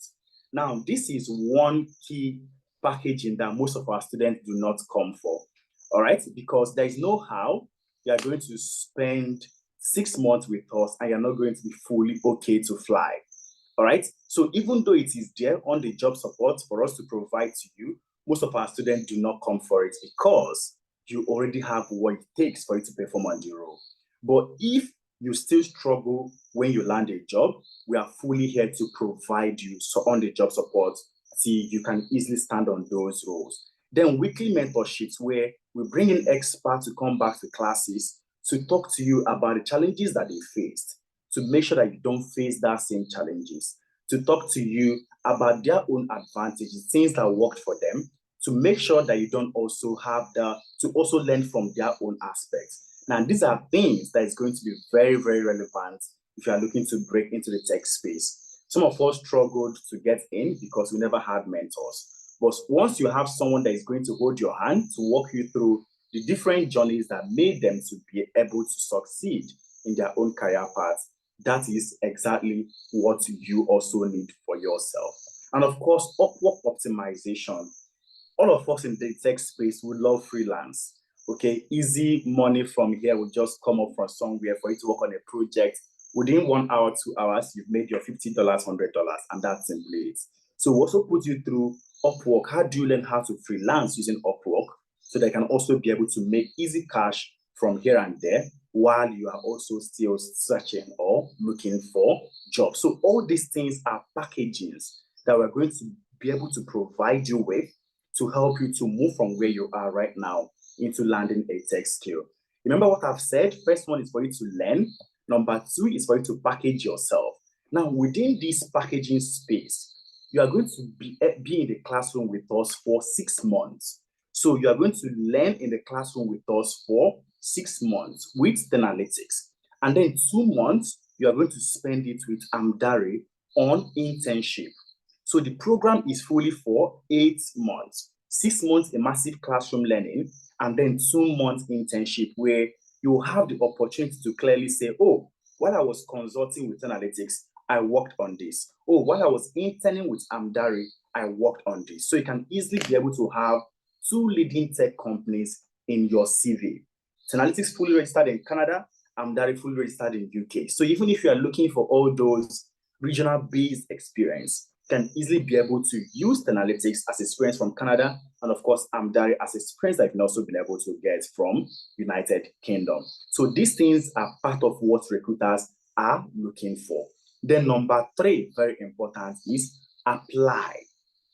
Now, this is one key packaging that most of our students do not come for. All right, because there is no how you are going to spend 6 months with us and you're not going to be fully okay to fly. All right, so even though it is there on the job support for us to provide to you, most of our students do not come for it because you already have what it takes for you to perform on the role. But if you still struggle when you land a job, we are fully here to provide you on the job support till you can easily stand on those roles. Then weekly mentorships where we bring in experts to come back to classes to talk to you about the challenges that they faced, to make sure that you don't face that same challenges, to talk to you about their own advantages, things that worked for them, to make sure that you don't also have to also learn from their own aspects. Now, these are things that is going to be very, very relevant if you are looking to break into the tech space. Some of us struggled to get in because we never had mentors. But once you have someone that is going to hold your hand to walk you through the different journeys that made them to be able to succeed in their own career path, that is exactly what you also need for yourself. And of course, Upwork optimization. All of us in the tech space would love freelance. Okay, easy money from here will just come up from somewhere for you to work on a project. Within 1 hour, 2 hours, you've made your $50, $100, and that's simply it. So we also put you through Upwork. How do you learn how to freelance using Upwork so they can also be able to make easy cash from here and there while you are also still searching or looking for jobs? So all these things are packagings that we're going to be able to provide you with to help you to move from where you are right now into landing a tech skill. Remember what I've said? First one is for you to learn. Number two is for you to package yourself. Now, within this packaging space, you are going to be in the classroom with us for 6 months. So you are going to learn in the classroom with us for 6 months with the analytics. And then 2 months, you are going to spend it with Amdari on internship. So the program is fully for 8 months, 6 months immersive classroom learning, and then 2 months internship where you have the opportunity to clearly say, oh, while I was consulting with analytics, I worked on this. Oh, while I was interning with Amdari, I worked on this. So you can easily be able to have 2 leading tech companies in your CV. Analytics fully registered in Canada, Amdari fully registered in UK. So even if you are looking for all those regional-based experience, can easily be able to use the analytics as experience from Canada, and of course, Amdari as experience that you can also been able to get from United Kingdom. So these things are part of what recruiters are looking for. Then number 3, very important, is apply.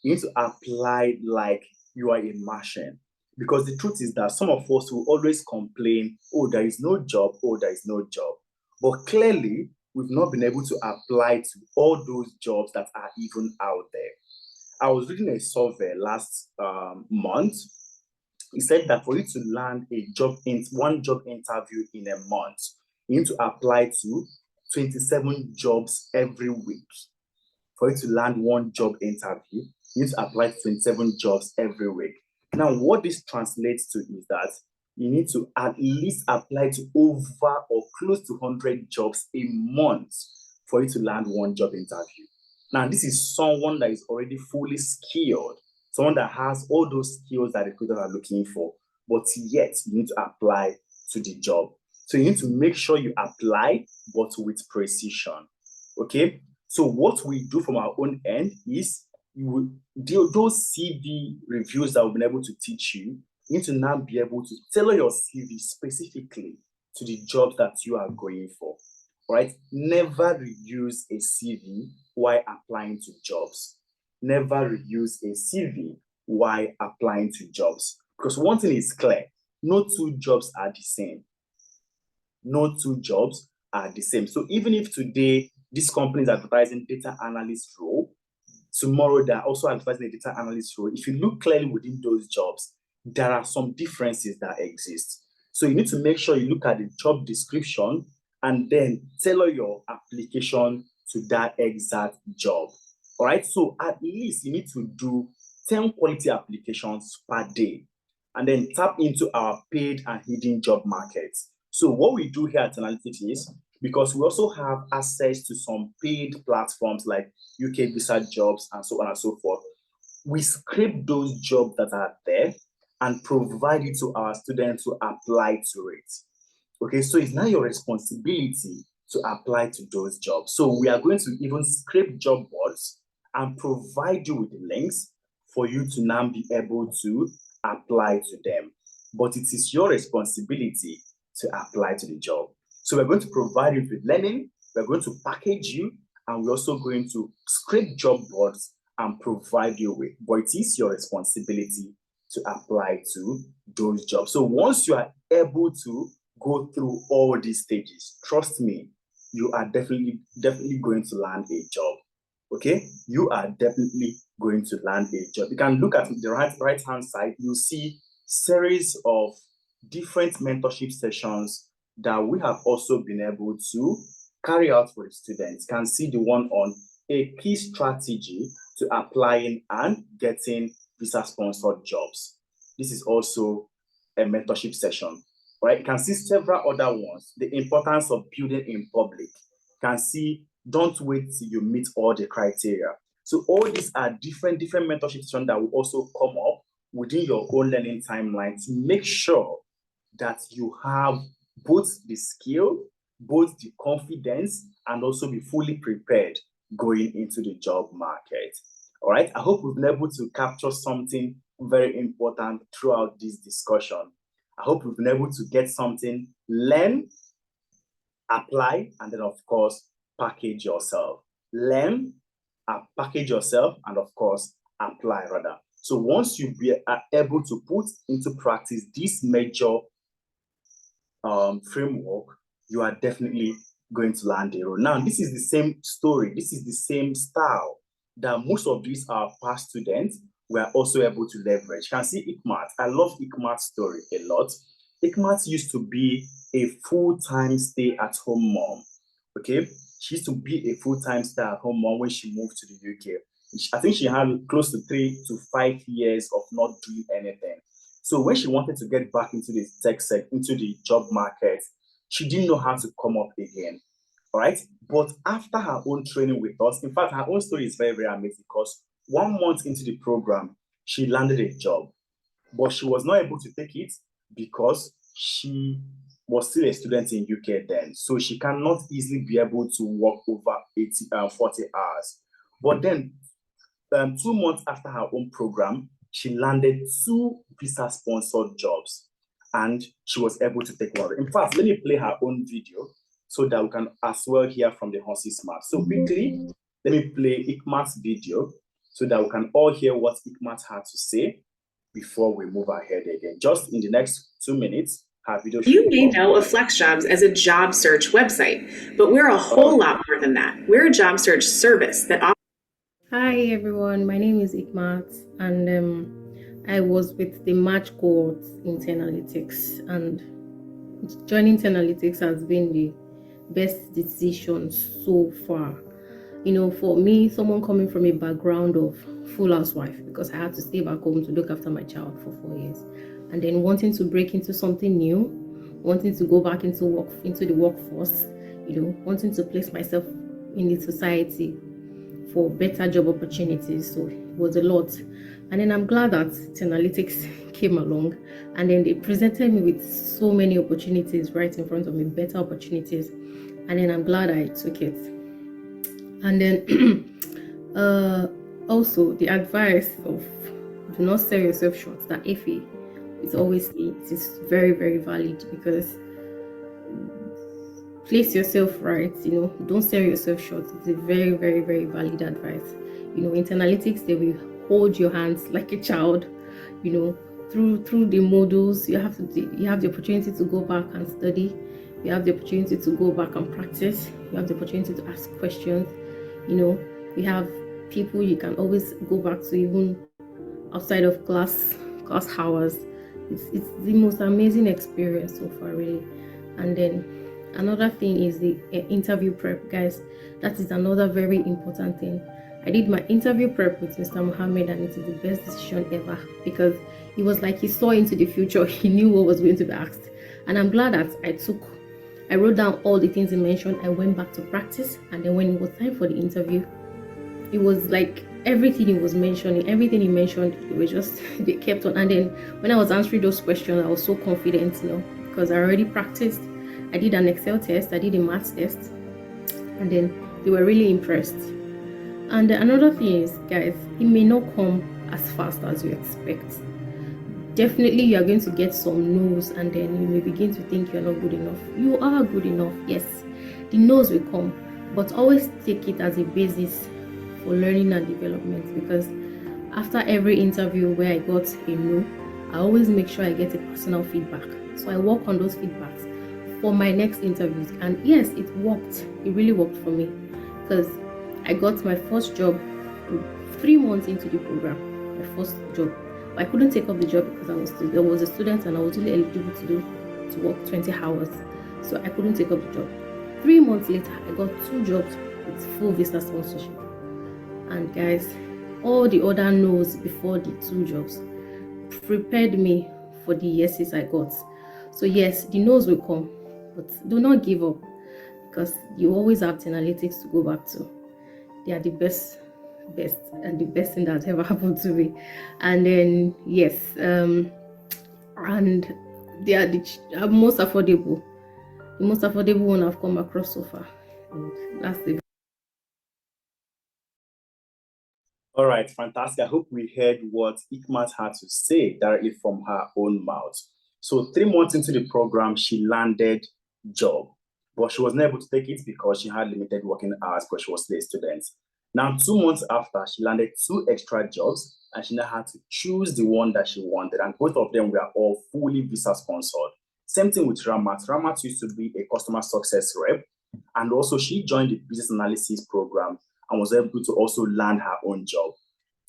You need to apply like you are a machine. Because the truth is that some of us will always complain, oh, there is no job, oh, there is no job. But clearly, we've not been able to apply to all those jobs that are even out there. I was reading a survey last month. It said that for you to land one job interview in a month, you need to apply to 27 jobs every week. For you to land one job interview, you need to apply to 27 jobs every week. Now, what this translates to is that you need to at least apply to over or close to 100 jobs a month for you to land one job interview. Now, this is someone that is already fully skilled, someone that has all those skills that recruiters are looking for, but yet you need to apply to the job. So you need to make sure you apply, but with precision. Okay? So what we do from our own end is those CV reviews that we've been able to teach you, you need to now be able to tailor your CV specifically to the jobs that you are going for, right? Never reuse a CV while applying to jobs. Never reuse a CV while applying to jobs. Because one thing is clear, no 2 jobs are the same. No 2 jobs are the same. So even if today this company is advertising data analyst role, tomorrow they're also advertising a data analyst role. If you look clearly within those jobs, there are some differences that exist. So you need to make sure you look at the job description and then tailor your application to that exact job. All right. So at least you need to do 10 quality applications per day and then tap into our paid and hidden job markets. So what we do here at Analytics is, because we also have access to some paid platforms like UK Visa Jobs and so on and so forth, we scrape those jobs that are there and provide it to our students to apply to it. Okay, so it's now your responsibility to apply to those jobs. So we are going to even scrape job boards and provide you with the links for you to now be able to apply to them. But it is your responsibility to apply to the job. So we're going to provide you with learning, we're going to package you, and we're also going to scrape job boards and provide you with. But it is your responsibility to apply to those jobs. So once you are able to go through all these stages, trust me, you are definitely going to land a job. Okay, you are definitely going to land a job. You can look at the right hand side, you'll see series of different mentorship sessions that we have also been able to carry out for the students. You can see the one on a key strategy to applying and getting visa sponsored jobs. This is also a mentorship session, right? You can see several other ones. The importance of building in public. You can see, don't wait till you meet all the criteria. So all these are different mentorship sessions that will also come up within your own learning timeline to make sure that you have both the skill, both the confidence, and also be fully prepared going into the job market. All right. I hope we've been able to capture something very important throughout this discussion. I hope we've been able to get something, learn, apply, and then, of course, package yourself. Learn, package yourself, and, of course, apply rather. So once you are able to put into practice this major framework, you are definitely going to land a role. Now, this is the same story. This is the same style that most of these our past students were also able to leverage. You can see Ikmat. I love Ikmat's story a lot. Ikmat used to be a full-time stay-at-home mom. Okay, she used to be a full-time stay-at-home mom when she moved to the UK. I think she had close to 3 to 5 years of not doing anything. So when she wanted to get back into the tech sector, into the job market, she didn't know how to come up again. All right. But after her own training with us, in fact, her own story is very, very amazing because 1 month into the program, she landed a job, but she was not able to take it because she was still a student in UK then. So she cannot easily be able to work over 40 hours. But then 2 months after her own program, she landed 2 visa-sponsored jobs, and she was able to take one. In fact, let me play her own video so that we can as well hear from the horse's mouth. So quickly, let me play Ikmat's video so that we can all hear what Ikmat had to say before we move ahead again. Just in the next 2 minutes, her video. You may know of FlexJobs as a job search website, but we're a whole lot more than that. We're a job search service that offers. Hi everyone, my name is Ikmat, and I was with the March cohort in 10 Analytics, and joining 10 Analytics has been the best decision so far. You know, for me, someone coming from a background of full housewife, because I had to stay back home to look after my child for 4 years, and then wanting to break into something new, wanting to go back into the workforce, you know, wanting to place myself in the society for better job opportunities. So it was a lot. And then I'm glad that Analytics came along, and then they presented me with so many opportunities right in front of me, better opportunities. And then I'm glad I took it. And then also the advice of do not sell yourself short, that Effie is always it is very, very valid, because place yourself right, you know, don't sell yourself short. It's a very, very, very valid advice. You know, in Analytics, they will hold your hands like a child, you know, through the modules. You have the opportunity to go back and study. You have the opportunity to go back and practice. You have the opportunity to ask questions. You know, you have people you can always go back to, even outside of class hours. It's the most amazing experience so far, really. And then another thing is the interview prep, guys. That is another very important thing. I did my interview prep with Mr. Mohammed, and it is the best decision ever, because it was like he saw into the future. He knew what was going to be asked, and I'm glad that I wrote down all the things he mentioned. I went back to practice, and then when it was time for the interview, it was like everything he mentioned, it was just they kept on. And then when I was answering those questions, I was so confident, you know, because I already practiced. I did an Excel test, I did a maths test, and then they were really impressed. And another thing is, guys, it may not come as fast as you expect. Definitely you are going to get some no's, and then you may begin to think you're not good enough. You are good enough, yes. The no's will come, but always take it as a basis for learning and development, because after every interview where I got a no, I always make sure I get a personal feedback. So I work on those feedbacks for my next interviews. And yes, it worked. It really worked for me, because I got my first job 3 months into the program, my first job. But I couldn't take up the job because I was a student, and I was only eligible to work 20 hours. So I couldn't take up the job. 3 months later, I got 2 jobs with full visa sponsorship. And guys, all the other no's before the 2 jobs prepared me for the yeses I got. So yes, the no's will come, but do not give up. because you always have the analytics to go back to. They are the and the best thing that's ever happened to me. And then yes, and they are the most affordable one I've come across so far. And that's the All right, fantastic. I hope we heard what Ikmat had to say directly from her own mouth. So 3 months into the program, she landed job, but she was not able to take it because she had limited working hours because she was still a student. Now, 2 months after, she landed 2 extra jobs and she now had to choose the one that she wanted. And both of them were all fully visa sponsored. Same thing with Ramat. Ramat used to be a customer success rep. And also she joined the business analysis program and was able to also land her own job.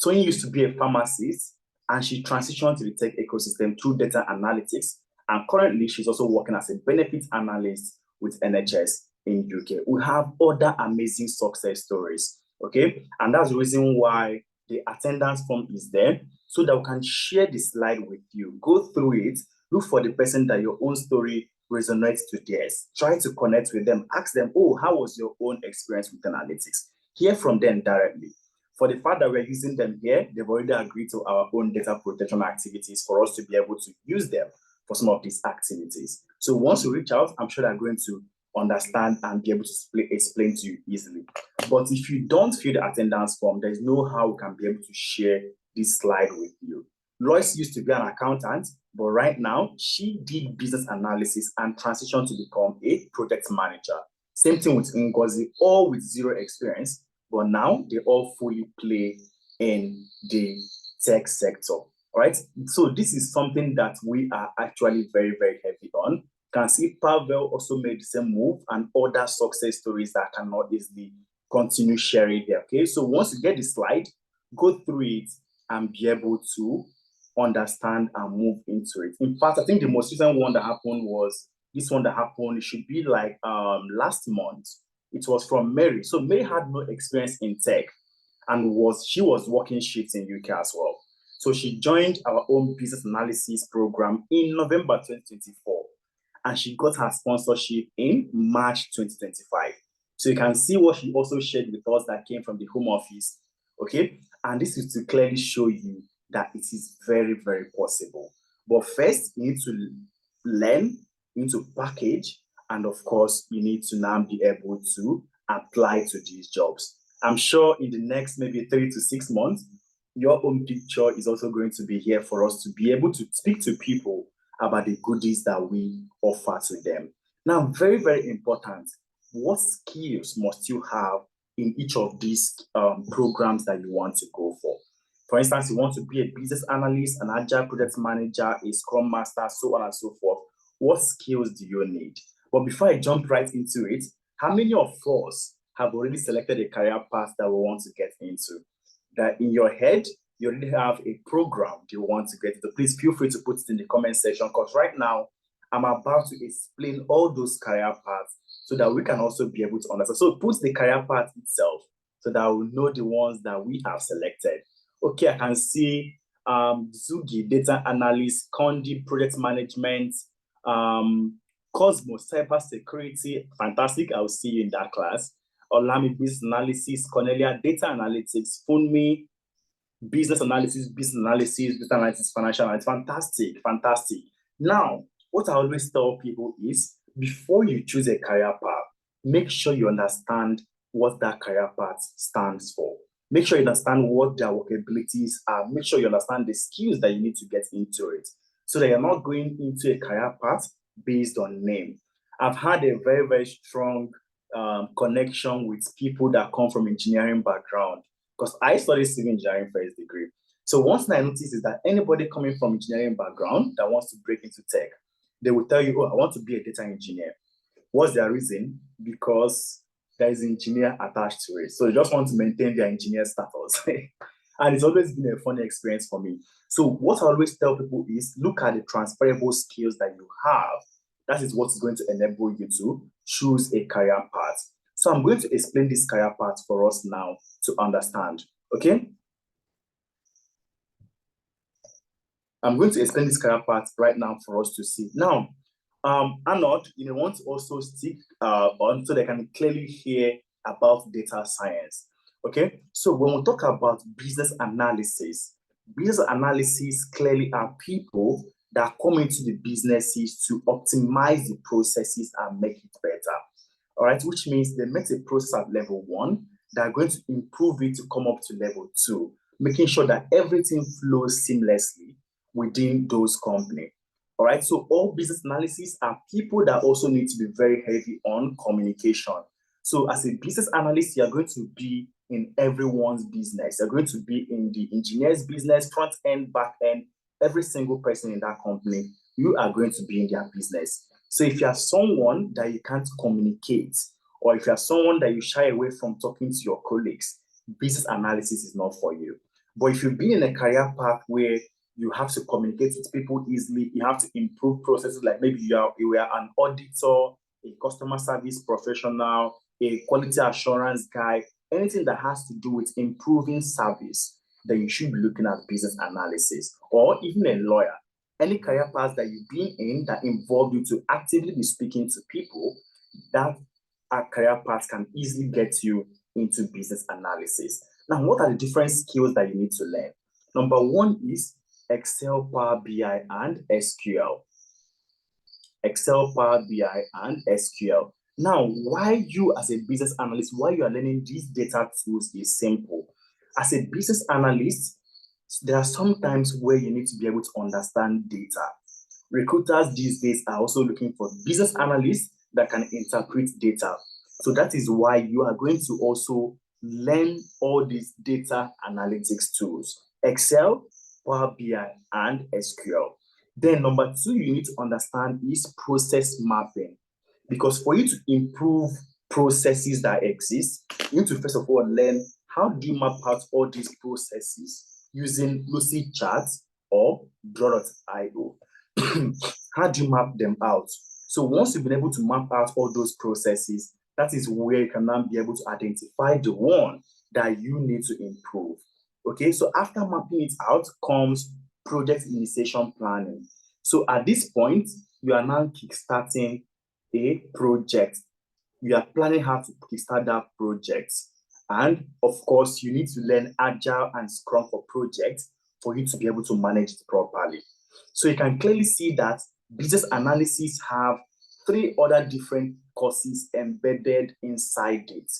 Tony used to be a pharmacist and she transitioned to the tech ecosystem through data analytics. And currently, she's also working as a benefits analyst with NHS in UK. We have other amazing success stories, okay? And that's the reason why the attendance form is there so that we can share the slide with you. Go through it, look for the person that your own story resonates to theirs. Try to connect with them. Ask them, oh, how was your own experience with analytics? Hear from them directly. For the fact that we're using them here, they've already agreed to our own data protection activities for us to be able to use them for some of these activities. So once you reach out, I'm sure they're going to understand and be able to explain to you easily. But if you don't fill the attendance form, there's no how we can be able to share this slide with you. Lois used to be an accountant, but right now she did business analysis and transitioned to become a project manager. Same thing with Ngozi, all with zero experience, but now they all fully play in the tech sector. All right. So this is something that we are actually very, very heavy on. You can see Pavel also made the same move and other success stories that I cannot easily continue sharing here. Okay. So once you get the slide, go through it and be able to understand and move into it. In fact, I think the most recent one that happened was this one that happened. It should be like last month. It was from Mary. So Mary had no experience in tech and she was working shifts in UK as well. So she joined our own business analysis program in November 2024 and she got her sponsorship in March 2025. So you can see what she also shared with us that came from the home office. Okay. And this is to clearly show you that it is very, very possible. But first, you need to learn, you need to package, and of course, you need to now be able to apply to these jobs. I'm sure in the next maybe 3 to 6 months, your own picture is also going to be here for us to be able to speak to people about the goodies that we offer to them. Now, very, very important, what skills must you have in each of these programs that you want to go for? For instance, you want to be a business analyst, an agile project manager, a scrum master, so on and so forth. What skills do you need? But before I jump right into it, how many of us have already selected a career path that we want to get into? That in your head, you already have a program you want to get into. Please feel free to put it in the comment section because right now, I'm about to explain all those career paths so that we can also be able to understand. So put the career path itself so that we'll know the ones that we have selected. Okay, I can see Zugi, data analyst, Condi, project management, Cosmos, cyber security, fantastic. I'll see you in that class. Olami, business analysis, Cornelia, data analytics, Funmi, business analysis, data analysis, financial analysis. Fantastic, fantastic. Now, what I always tell people is before you choose a career path, make sure you understand what that career path stands for. Make sure you understand what their workabilities are. Make sure you understand the skills that you need to get into it so that you're not going into a career path based on name. I've had a very, very strong connection with people that come from engineering background because I studied civil engineering first degree. So one thing I noticed is that anybody coming from engineering background that wants to break into tech, they will tell you, oh, I want to be a data engineer. What's their reason? Because there is engineer attached to it. So they just want to maintain their engineer status. And it's always been a funny experience for me. So what I always tell people is look at the transferable skills that you have. That is what is going to enable you to choose a career path. So I'm going to explain this career path for us now to understand, okay? I'm going to explain this career path right now for us to see. Now, Arnold, want to also stick on so they can clearly hear about data science. Okay, so when we talk about business analysis clearly are people that come into the businesses to optimize the processes and make it better. All right, which means they make a process at level 1, they're going to improve it to come up to level 2, making sure that everything flows seamlessly within those companies. All right, so all business analysis are people that also need to be very heavy on communication. So as a business analyst, you're going to be in everyone's business. You're going to be in the engineer's business, front end, back end, every single person in that company, you are going to be in their business. So if you are someone that you can't communicate, or if you are someone that you shy away from talking to your colleagues, business analysis is not for you. But if you've been in a career path where you have to communicate with people easily, you have to improve processes, like maybe you are an auditor, a customer service professional, a quality assurance guy, anything that has to do with improving service, then you should be looking at business analysis, or even a lawyer. Any career path that you've been in that involve you to actively be speaking to people, that career path can easily get you into business analysis. Now, what are the different skills that you need to learn? Number 1 is Excel, Power BI, and SQL. Excel, Power BI, and SQL. Now, why you as a business analyst, why you are learning these data tools is simple. As a business analyst, there are some times where you need to be able to understand data. Recruiters these days are also looking for business analysts that can interpret data. So that is why you are going to also learn all these data analytics tools, Excel, Power BI, and SQL. Then number 2 you need to understand is process mapping. Because for you to improve processes that exist, you need to first of all learn how do you map out all these processes using Lucid Charts or Draw.io. How do you map them out? So once you've been able to map out all those processes, that is where you can now be able to identify the one that you need to improve. Okay, so after mapping it out comes project initiation planning. So at this point, you are now kickstarting a project. You are planning how to kickstart that project. And of course, you need to learn Agile and Scrum for projects for you to be able to manage it properly. So you can clearly see that business analysis have 3 other different courses embedded inside it.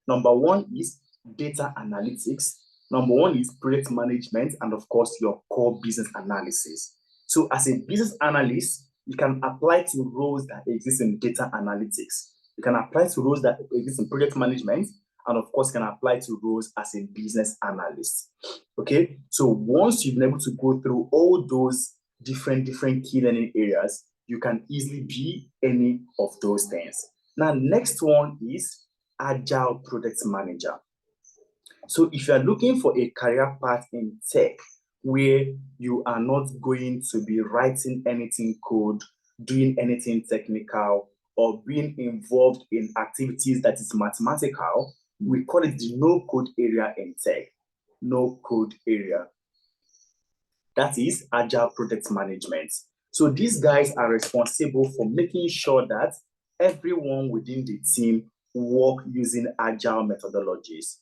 Number 1 is data analytics. Number 1 is project management, and of course, your core business analysis. So as a business analyst, you can apply to roles that exist in data analytics. You can apply to roles that exist in project management, and of course, can apply to roles as a business analyst. Okay, so once you've been able to go through all those different key learning areas, you can easily be any of those things. Now, next one is Agile Product Manager. So if you are looking for a career path in tech where you are not going to be writing anything code, doing anything technical, or being involved in activities that is mathematical, we call it the no-code area in tech. No-code area. That is Agile Product Management. So these guys are responsible for making sure that everyone within the team work using Agile methodologies.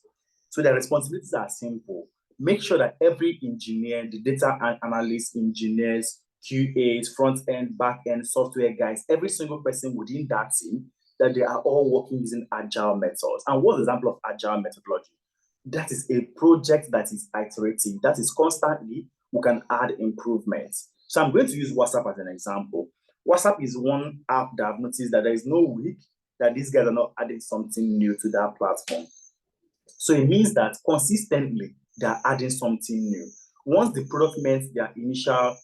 So their responsibilities are simple. Make sure that every engineer, the data analysts, engineers, QAs, front-end, back-end, software guys, every single person within that team, that they are all working using Agile methods. And what's the example of Agile methodology? That is a project that is iterative, that is constantly, we can add improvements. So I'm going to use WhatsApp as an example. WhatsApp is one app that I've noticed that there is no week that these guys are not adding something new to that platform. So it means that consistently they are adding something new. Once the product met their initial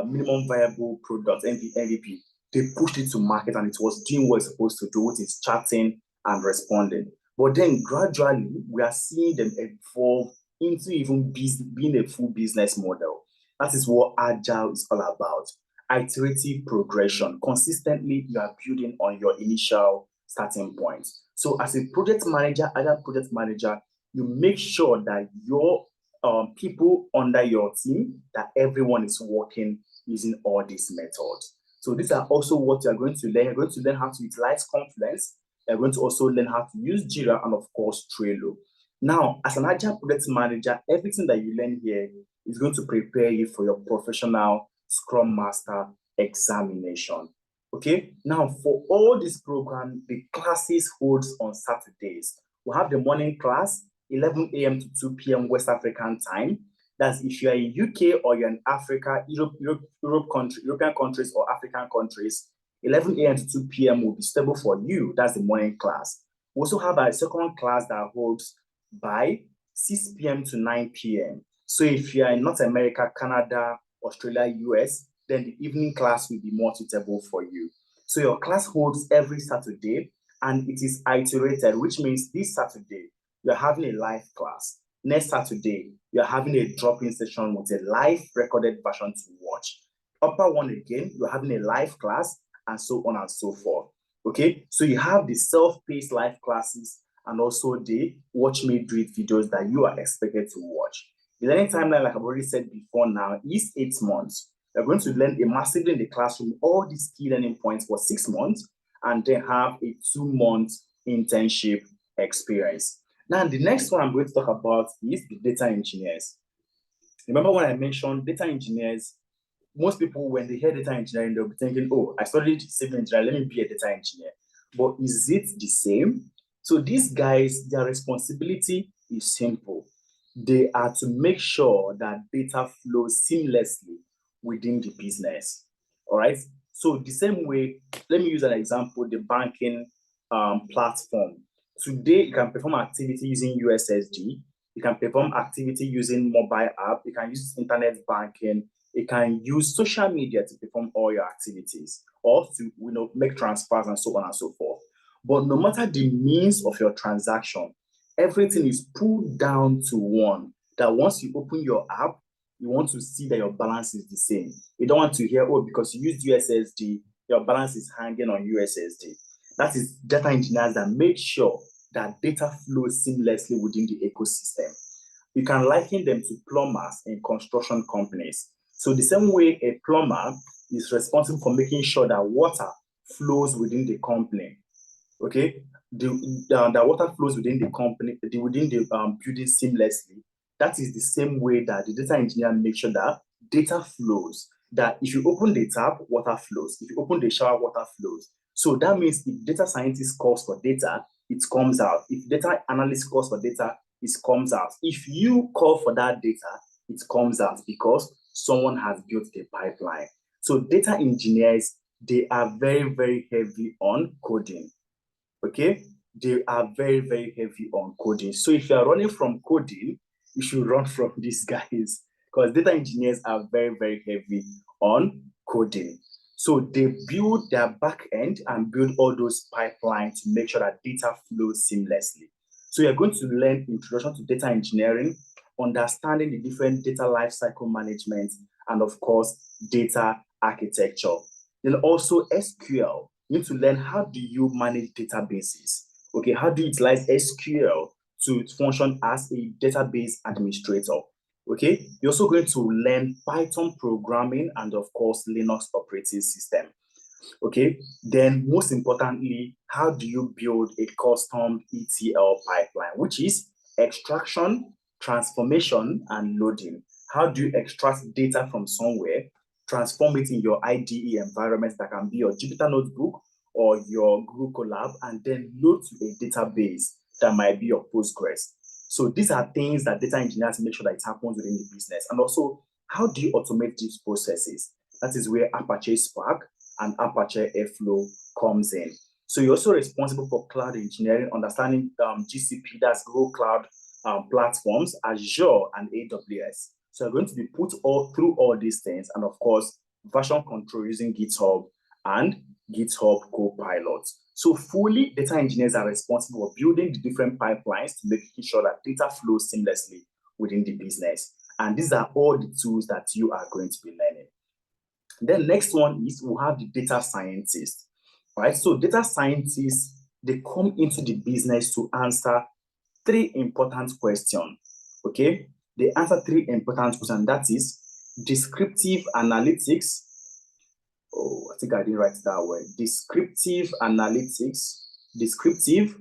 minimum viable product, MVP, they pushed it to market and it was doing what it's supposed to do, which is chatting and responding. But then gradually, we are seeing them evolve into even being a full business model. That is what Agile is all about. Iterative progression. Consistently, you are building on your initial starting point. So as a project manager, Agile project manager, you make sure that your people under your team, that everyone is working using all these methods. So these are also what you're going to learn. You're going to learn how to utilize Confluence. You're going to also learn how to use Jira and, of course, Trello. Now, as an Agile Product Manager, everything that you learn here is going to prepare you for your professional Scrum Master examination. Okay, now for all this program, the classes holds on Saturdays. We have the morning class, 11 a.m. to 2 p.m. West African time. That's if you are in UK or you're in Africa, European countries or African countries, 11 a.m. to 2 p.m. will be stable for you. That's the morning class. We also have a second class that holds by 6 p.m. to 9 p.m. So if you are in North America, Canada, Australia, US, then the evening class will be more suitable for you. So your class holds every Saturday and it is iterated, which means this Saturday, you're having a live class. Next Saturday, you're having a drop-in session with a live recorded version to watch. Upper one again, you're having a live class and so on and so forth. Okay, so you have the self-paced live classes and also the watch me do it videos that you are expected to watch. The learning timeline, like I've already said before now, is 8 months. You're going to learn massively in the classroom all these key learning points for 6 months and then have a 2-month internship experience. Now, the next one I'm going to talk about is the data engineers. Remember when I mentioned data engineers, most people, when they hear data engineering, they'll be thinking, oh, I studied civil engineering, let me be a data engineer. But is it the same? So these guys, their responsibility is simple. They are to make sure that data flows seamlessly within the business. All right. So the same way, let me use an example, the banking platform. Today, you can perform activity using USSD. You can perform activity using mobile app. You can use internet banking. You can use social media to perform all your activities or to make transfers and so on and so forth. But no matter the means of your transaction, everything is pulled down to one. That once you open your app, you want to see that your balance is the same. You don't want to hear, oh, because you used USSD, your balance is hanging on USSD. That is data engineers that make sure that data flows seamlessly within the ecosystem. You can liken them to plumbers in construction companies. So the same way a plumber is responsible for making sure that water flows within the company, okay? The water flows within the company, within the building seamlessly. That is the same way that the data engineer makes sure that data flows. That if you open the tap, water flows. If you open the shower, water flows. So that means if data scientist calls for data, it comes out. If data analyst calls for data, it comes out. If you call for that data, it comes out because someone has built a pipeline. So data engineers, they are very, very heavy on coding. Okay, they are very, very heavy on coding. So if you are running from coding, you should run from these guys because data engineers are very, very heavy on coding. So they build their back end and build all those pipelines to make sure that data flows seamlessly. So you're going to learn introduction to data engineering, understanding the different data lifecycle management, and of course, data architecture. Then also SQL. You need to learn how do you manage databases. Okay, how do you utilize SQL to function as a database administrator? Okay, you're also going to learn Python programming and of course Linux operating system. Okay, then most importantly, how do you build a custom ETL pipeline, which is extraction, transformation, and loading? How do you extract data from somewhere, transform it in your IDE environment that can be your Jupyter Notebook or your Google Colab, and then load to a database that might be your Postgres? So these are things that data engineers make sure that it happens within the business. And also, how do you automate these processes? That is where Apache Spark and Apache Airflow comes in. So you're also responsible for cloud engineering, understanding GCP, that's Google Cloud platforms, Azure, and AWS. So you're going to be put through all these things, and of course, version control using GitHub and GitHub Copilot. So fully, data engineers are responsible for building the different pipelines to make sure that data flows seamlessly within the business. And these are all the tools that you are going to be learning. Then next one is we'll have the data scientist. All right, so data scientists, they come into the business to answer 3 important questions. Okay, they answer 3 important questions. That is descriptive analytics. Oh, I think I didn't write that word. Descriptive analytics, descriptive,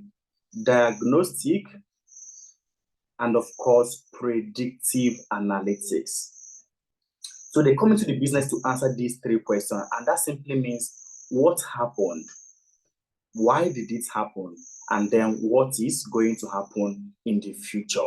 diagnostic, and of course, predictive analytics. So they come into the business to answer these three questions, and that simply means what happened, why did it happen, and then what is going to happen in the future.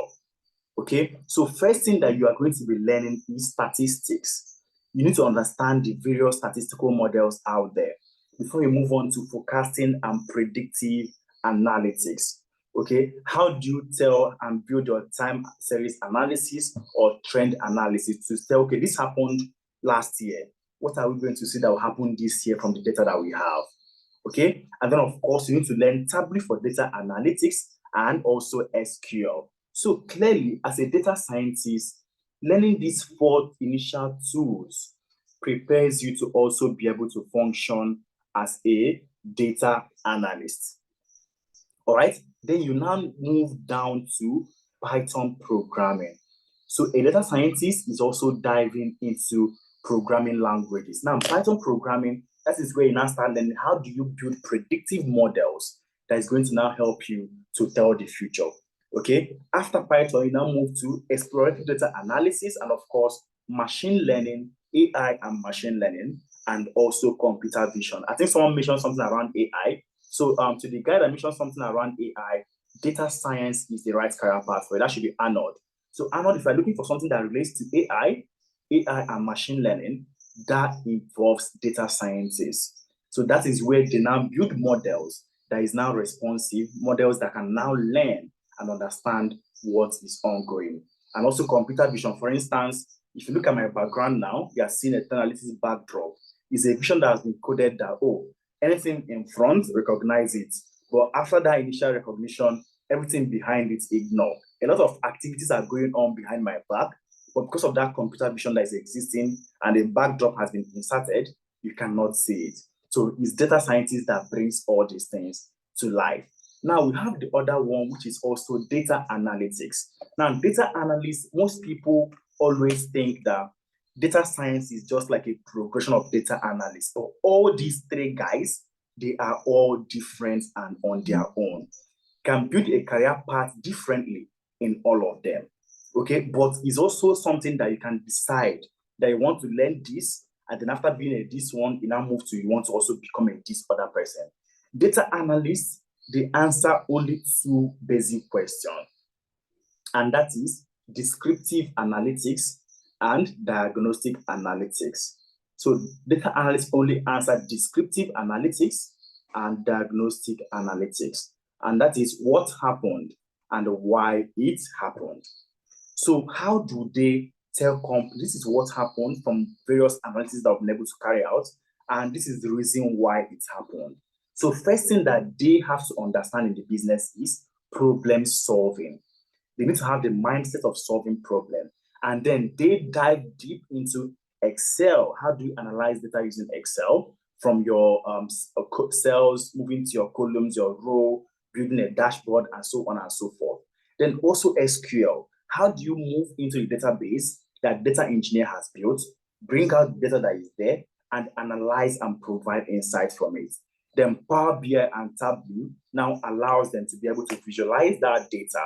Okay, so first thing that you are going to be learning is statistics. You need to understand the various statistical models out there before you move on to forecasting and predictive analytics. Okay, how do you tell and build your time series analysis or trend analysis to say, okay, this happened last year. What are we going to see that will happen this year from the data that we have? Okay, and then of course, you need to learn Tableau for data analytics and also SQL. So clearly, as a data scientist, learning these four initial tools prepares you to also be able to function as a data analyst. All right, then you now move down to Python programming. So a data scientist is also diving into programming languages. Now, Python programming, that is where you now start learning how do you build predictive models that is going to now help you to tell the future. Okay, after Python, you now move to exploratory data analysis and of course, machine learning, AI and machine learning, and also computer vision. I think someone mentioned something around AI. So to the guy that mentioned something around AI, data science is the right career path for it. That should be Arnold. So Arnold, if you're looking for something that relates to AI and machine learning, that involves data scientists. So that is where they now build models that is now responsive, models that can now learn and understand what is ongoing. And also computer vision. For instance, if you look at my background now, you are seeing a analytics backdrop. It's a vision that has been coded that, oh, anything in front, recognize it. But after that initial recognition, everything behind it, ignore. A lot of activities are going on behind my back, but because of that computer vision that is existing and the backdrop has been inserted, you cannot see it. So it's data scientists that brings all these things to life. Now we have the other one, which is also data analytics. Now, data analysts, most people always think that data science is just like a progression of data analysts. But all these three guys, they are all different and on their own. Can build a career path differently in all of them. Okay, but it's also something that you can decide that you want to learn this, and then after being a this one, you now move to you want to also become a this other person. Data analysts, they answer only two basic questions, and that is descriptive analytics and diagnostic analytics. So data analysts only answer descriptive analytics and diagnostic analytics, and that is what happened and why it happened. So how do they tell companies this is what happened from various analysis that we've been able to carry out, and this is the reason why it happened. So first thing that they have to understand in the business is problem solving. They need to have the mindset of solving problem. And then they dive deep into Excel. How do you analyze data using Excel? From your cells, moving to your columns, your row, building a dashboard, and so on and so forth. Then also SQL. How do you move into the database that data engineer has built, bring out the data that is there, and analyze and provide insights from it? Then Power BI and Tableau now allows them to be able to visualize that data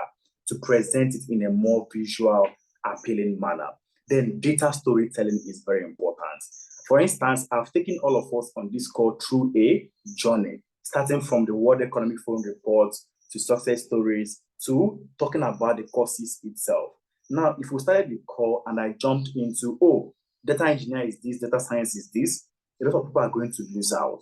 to present it in a more visual, appealing manner. Then data storytelling is very important. For instance, I've taken all of us on this call through a journey, starting from the World Economic Forum reports to success stories to talking about the courses itself. Now, if we started the call and I jumped into, oh, data engineer is this, data science is this, a lot of people are going to lose out.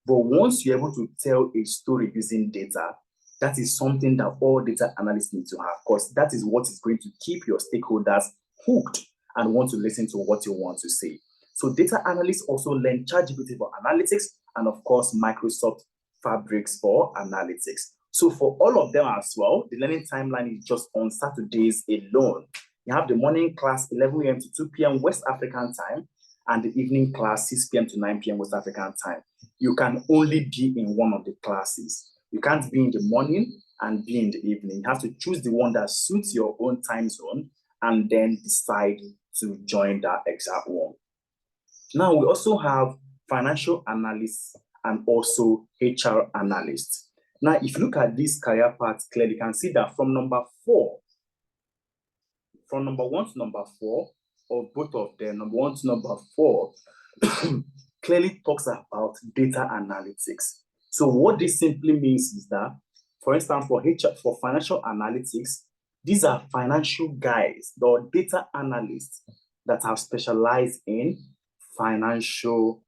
But once you're able to tell a story using data, that is something that all data analysts need to have, because that is what is going to keep your stakeholders hooked and want to listen to what you want to say. So data analysts also learn ChatGPT for analytics and of course, Microsoft Fabrics for analytics. So for all of them as well, the learning timeline is just on Saturdays alone. You have the morning class 11 a.m. to 2 p.m. West African time and the evening class 6 p.m. to 9 p.m. West African time. You can only be in one of the classes. You can't be in the morning and be in the evening. You have to choose the one that suits your own time zone and then decide to join that exact one. Now, we also have financial analyst, and also HR analyst. Now, if you look at this career path clearly, you can see that from number 4, from number 1 to number 4, or both of them, number 1 to number 4, clearly talks about data analytics. So what this simply means is that, for instance, for HR, for financial analytics, these are financial guys or data analysts that have specialized in financial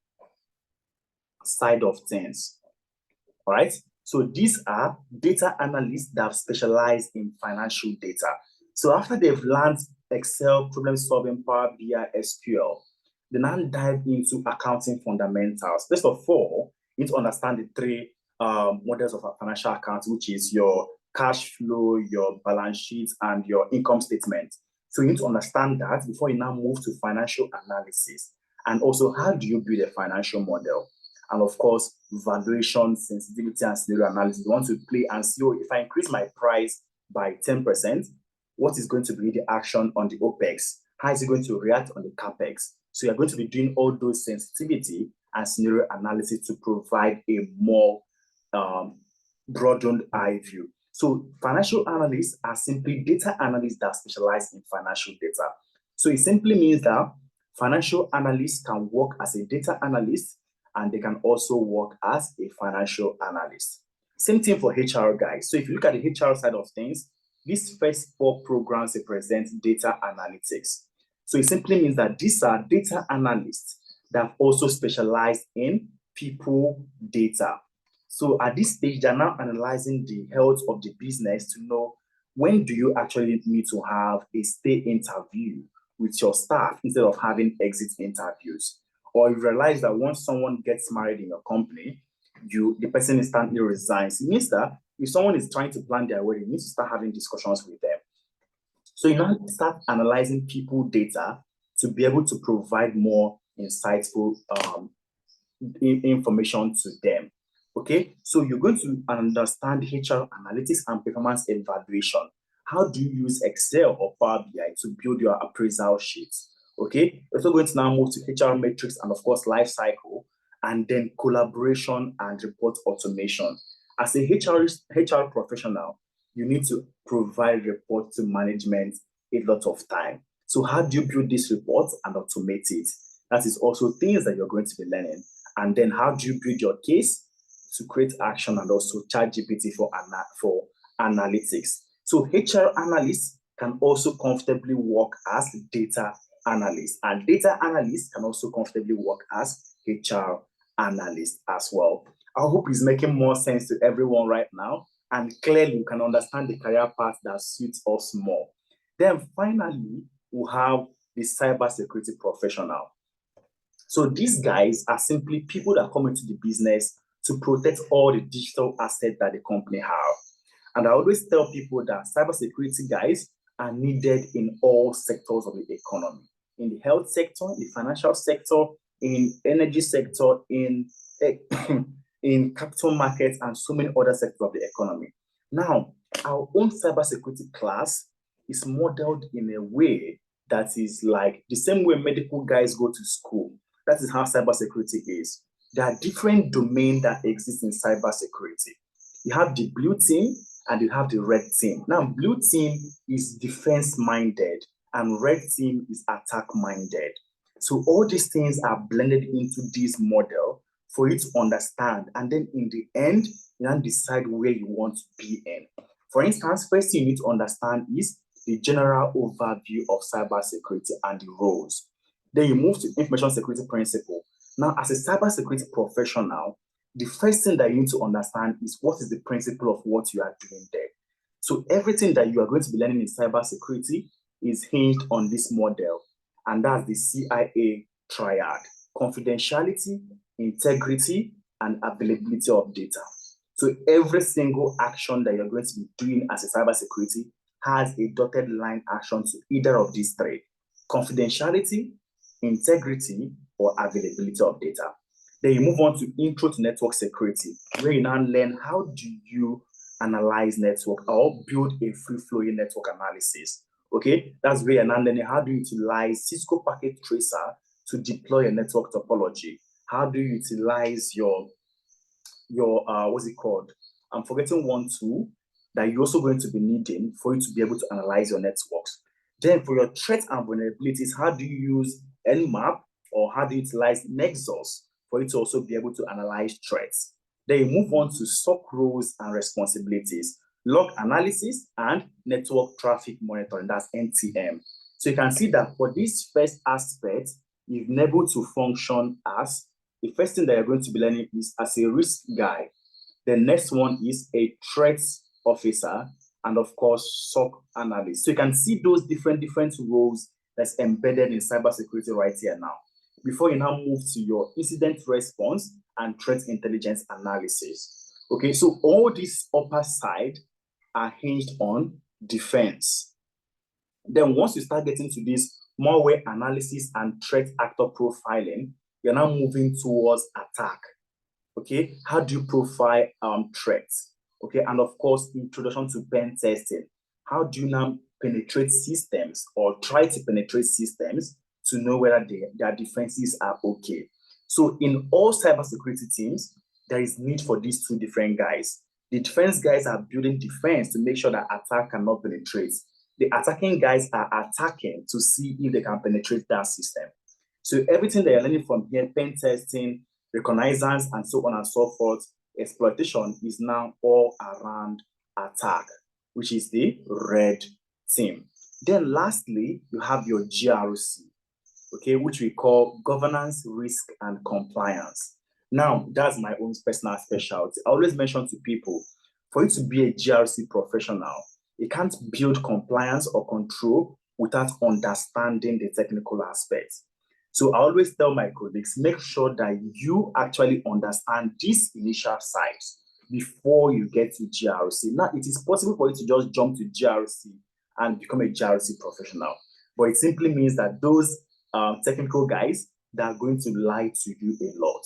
side of things. All right. So these are data analysts that have specialized in financial data. So after they've learned Excel, problem solving, Power BI, SQL, they now dive into accounting fundamentals. First of all, you need to understand the 3 models of a financial account, which is your cash flow, your balance sheet, and your income statement. So you need to understand that before you now move to financial analysis. And also, how do you build a financial model? And of course, valuation, sensitivity, and scenario analysis. You want to play and see, if I increase my price by 10%, what is going to be the action on the OPEX? How is it going to react on the CAPEX? So you're going to be doing all those sensitivity and scenario analysis to provide a more broadened eye view. So financial analysts are simply data analysts that specialize in financial data. So it simply means that financial analysts can work as a data analyst, and they can also work as a financial analyst. Same thing for HR guys. So if you look at the HR side of things, these first 4 programs represent data analytics. So it simply means that these are data analysts that have also specialized in people data. So at this stage, they're now analyzing the health of the business to know when do you actually need to have a stay interview with your staff instead of having exit interviews. Or you realize that once someone gets married in your company, the person instantly resigns. It means that if someone is trying to plan their wedding, you need to start having discussions with them. So you now start analyzing people data to be able to provide more insightful information to them. Okay, so you're going to understand HR analytics and performance evaluation. How do you use Excel or Power BI to build your appraisal sheets? Okay, we're also going to now move to HR metrics and of course life cycle, and then collaboration and report automation. As a HR professional, you need to provide reports to management a lot of time. So how do you build these reports and automate it? That is also things that you're going to be learning. And then how do you build your case to create action and also ChatGPT for analytics? So HR analysts can also comfortably work as data analysts, and data analysts can also comfortably work as HR analysts as well. I hope it's making more sense to everyone right now, and clearly you can understand the career path that suits us more. Then finally, we have the cybersecurity professional. So these guys are simply people that come into the business to protect all the digital assets that the company have. And I always tell people that cybersecurity guys are needed in all sectors of the economy. In the health sector, in the financial sector, in energy sector, in capital markets, and so many other sectors of the economy. Now, our own cybersecurity class is modeled in a way that is like the same way medical guys go to school. That is how cybersecurity is. There are different domains that exist in cybersecurity. You have the blue team and you have the red team. Now, blue team is defense-minded and red team is attack-minded. So all these things are blended into this model for you to understand. And then in the end, you can decide where you want to be in. For instance, first thing you need to understand is the general overview of cybersecurity and the roles. Then you move to information security principle. Now, as a cybersecurity professional, the first thing that you need to understand is what is the principle of what you are doing there. So everything that you are going to be learning in cybersecurity is hinged on this model, and that's the CIA triad: confidentiality, integrity, and availability of data. So every single action that you're going to be doing as a cybersecurity has a dotted line action to either of these 3: confidentiality, integrity, or availability of data. Then you move on to intro to network security, where you now learn how do you analyze network or build a free-flowing network analysis. Okay, that's where you're now learning how do you utilize Cisco Packet Tracer to deploy a network topology. How do you utilize your what's it called? I'm forgetting one tool that you're also going to be needing for you to be able to analyze your networks. Then for your threats and vulnerabilities, how do you use Nmap or how do you utilize Nexus for you to also be able to analyze threats? Then you move on to SOC roles and responsibilities, log analysis, and network traffic monitoring. That's NTM. So you can see that for this first aspect, you've been able to function as the first thing that you're going to be learning is as a risk guy. The next one is a threat officer, and of course, SOC analyst. So you can see those different roles that's embedded in cybersecurity right here now. Before you now move to your incident response and threat intelligence analysis. Okay, so all these upper side are hinged on defense. Then once you start getting to this malware analysis and threat actor profiling, you're now moving towards attack. Okay, how do you profile threats? Okay, and of course, introduction to pen testing. How do you now penetrate systems or try to penetrate systems to know whether their defenses are okay? So in all cybersecurity teams, there is need for these two different guys. The defense guys are building defense to make sure that attack cannot penetrate. The attacking guys are attacking to see if they can penetrate that system. So everything that you're learning from here, pen testing, reconnaissance, and so on and so forth, exploitation is now all around attack, which is the red team. Then lastly, you have your GRC, okay, which we call governance, risk, and compliance. Now, that's my own personal specialty. I always mention to people, for you to be a GRC professional, you can't build compliance or control without understanding the technical aspects. So I always tell my colleagues, make sure that you actually understand these initial sites before you get to GRC. Now, it is possible for you to just jump to GRC and become a GRC professional, but it simply means that those technical guys, they are going to lie to you a lot.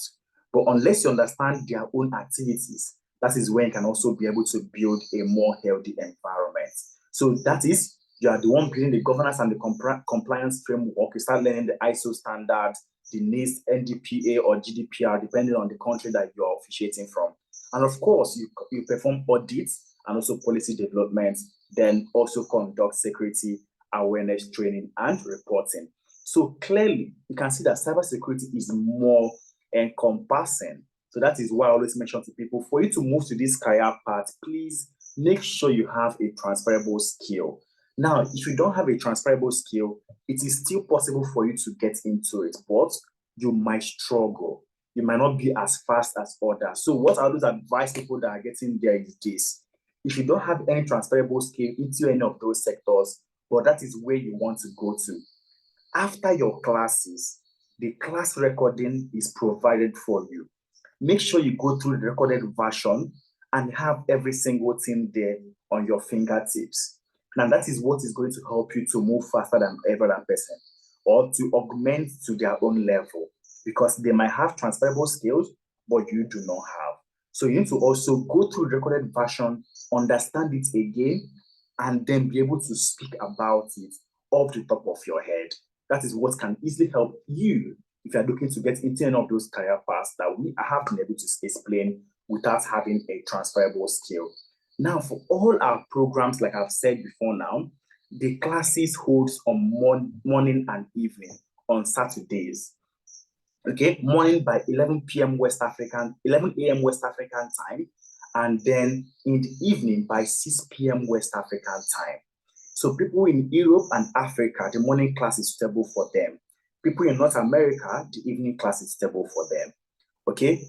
But unless you understand their own activities, that is when you can also be able to build a more healthy environment. So that is, you are the one building the governance and the compliance framework. You start learning the ISO standards, the NIST, NDPA, or GDPR, depending on the country that you're officiating from. And of course, you perform audits and also policy development, then also conduct security awareness training and reporting. So clearly, you can see that cybersecurity is more encompassing. So that is why I always mention to people, for you to move to this career path, please make sure you have a transferable skill. Now, if you don't have a transferable skill, it is still possible for you to get into it, but you might struggle. You might not be as fast as others. So what I always advise people that are getting there is this. If you don't have any transferable skill into any of those sectors, but that is where you want to go to, after your classes, the class recording is provided for you. Make sure you go through the recorded version and have every single thing there on your fingertips. Now, that is what is going to help you to move faster than ever that person, or to augment to their own level, because they might have transferable skills, but you do not have. So you need to also go through the recorded version, understand it again, and then be able to speak about it off the top of your head. That is what can easily help you if you're looking to get into any of those career paths that we have been able to explain without having a transferable skill. Now, for all our programs, like I've said before now, the classes holds on morning and evening on Saturdays. Okay, morning by 11 p.m. 11 a.m. West African time, and then in the evening by 6 p.m. West African time. So people in Europe and Africa, the morning class is suitable for them. People in North America, the evening class is suitable for them. Okay,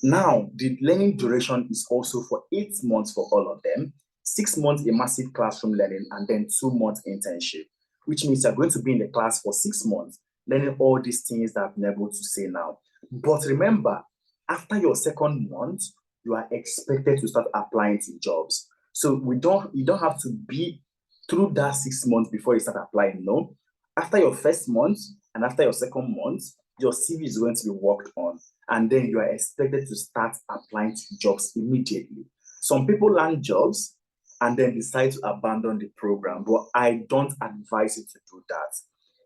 now the learning duration is also for 8 months for all of them, 6 months immersive classroom learning, and then 2 months internship, which means you're going to be in the class for 6 months, learning all these things that I've been able to say now. But remember, after your second month, you are expected to start applying to jobs. So you don't have to be through that 6 months before you start applying. No, after your first month and after your second month, your CV is going to be worked on, and then you are expected to start applying to jobs immediately. Some people land jobs and then decide to abandon the program, but I don't advise you to do that.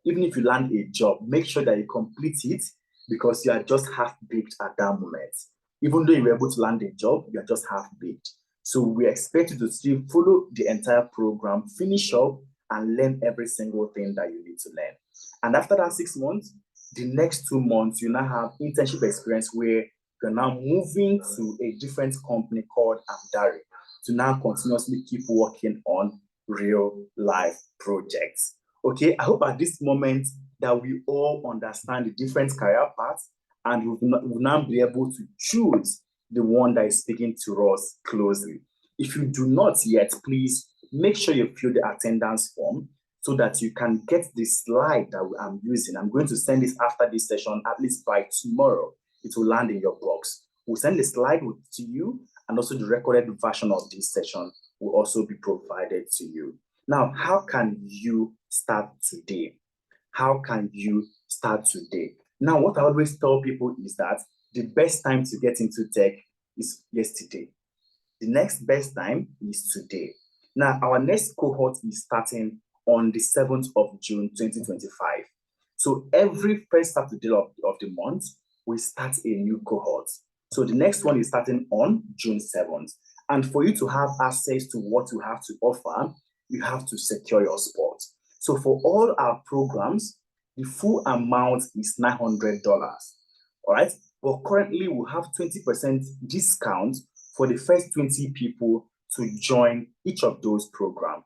Even if you land a job, make sure that you complete it because you are just half-baked at that moment. Even though you were able to land a job, you are just half-baked. So we expect you to still follow the entire program, finish up, and learn every single thing that you need to learn. And after that 6 months, the next 2 months, you now have internship experience where you're now moving to a different company called Amdari to now continuously keep working on real life projects. Okay, I hope at this moment that we all understand the different career paths and we'll now be able to choose the one that is speaking to us closely. If you do not yet, please make sure you fill the attendance form so that you can get the slide that I'm using. I'm going to send this after this session, at least by tomorrow. It will land in your box. We'll send the slide to you, and also the recorded version of this session will also be provided to you. Now, how can you start today? How can you start today? Now, what I always tell people is that the best time to get into tech is yesterday. The next best time is today. Now, our next cohort is starting on the 7th of June, 2025. So every first Saturday of the month, we start a new cohort. So the next one is starting on June 7th. And for you to have access to what you have to offer, you have to secure your spot. So for all our programs, the full amount is $900. All right. But currently we have 20% discount for the first 20 people to join each of those programs.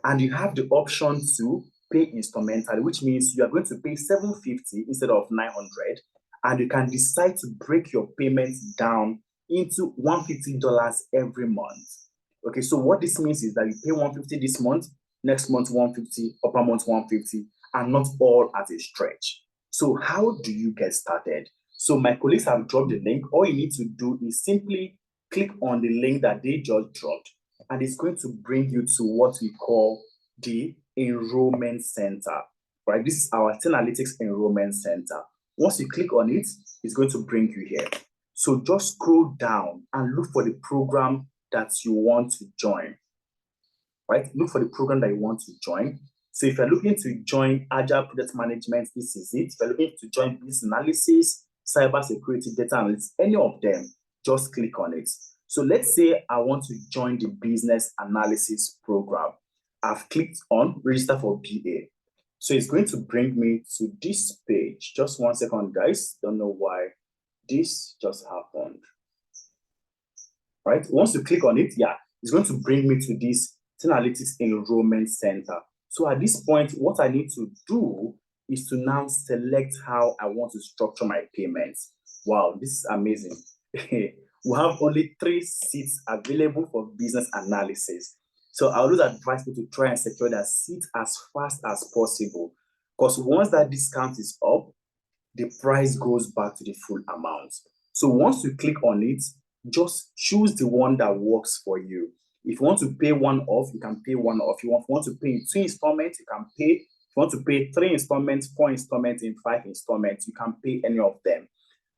And you have the option to pay instrumentally, which means you are going to pay $750 instead of $900. And you can decide to break your payments down into $150 every month. Okay, so what this means is that you pay $150 this month, next month $150, upper month $150, and not all at a stretch. So how do you get started? So my colleagues have dropped the link. All you need to do is simply click on the link that they just dropped, and it's going to bring you to what we call the Enrollment Center. Right? This is our Analytics Enrollment Center. Once you click on it, it's going to bring you here. So just scroll down and look for the program that you want to join. Right? Look for the program that you want to join. So if you're looking to join Agile Project Management, this is it. If you're looking to join Business Analysis, Cybersecurity, Data Analytics, any of them, just click on it. So let's say I want to join the Business Analysis program. I've clicked on Register for BA. So it's going to bring me to this page. Just 1 second, guys. Don't know why this just happened. Right? Once you click on it, yeah, it's going to bring me to this Analytics Enrollment Center. So at this point, what I need to do is to now select how I want to structure my payments. Wow, this is amazing. We have only 3 seats available for business analysis. So I always advise you to try and secure that seat as fast as possible, because once that discount is up, the price goes back to the full amount. So once you click on it, just choose the one that works for you. If you want to pay one off, you can pay one off. If you want to pay in 2 installments, you can pay. If you want to pay 3 installments, 4 installments, in 5 installments, you can pay any of them.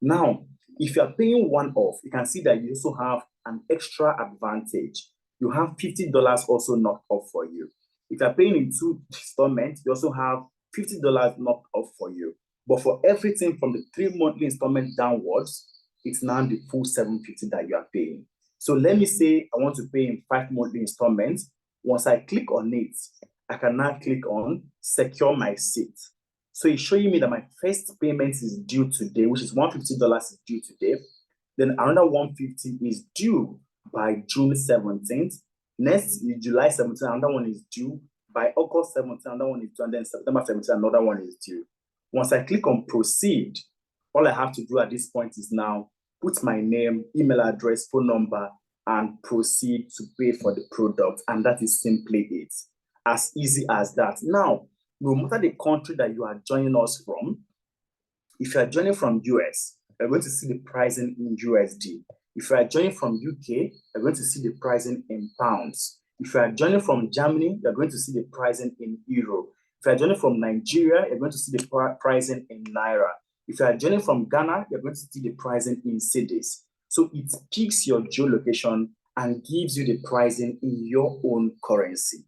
Now, if you are paying one off, you can see that you also have an extra advantage. You have $50 also knocked off for you. If you are paying in 2 installments, you also have $50 knocked off for you. But for everything from the 3 monthly installments downwards, it's now the full $750 that you are paying. So let me say I want to pay in 5 monthly installments. Once I click on it, I can now click on Secure My Seat. So it's showing me that my first payment is due today, which is $150 is due today. Then another $150 is due by June 17th. Next is July 17th, another one is due. By August 17th, another one is due. And then September 17th, another one is due. Once I click on Proceed, all I have to do at this point is now put my name, email address, phone number, and proceed to pay for the product. And that is simply it. As easy as that. Now, no matter the country that you are joining us from, if you are joining from US, you're going to see the pricing in USD. If you are joining from UK, you're going to see the pricing in pounds. If you are joining from Germany, you're going to see the pricing in euro. If you are joining from Nigeria, you're going to see the pricing in naira. If you are joining from Ghana, you're going to see the pricing in cedis. So it picks your geolocation and gives you the pricing in your own currency,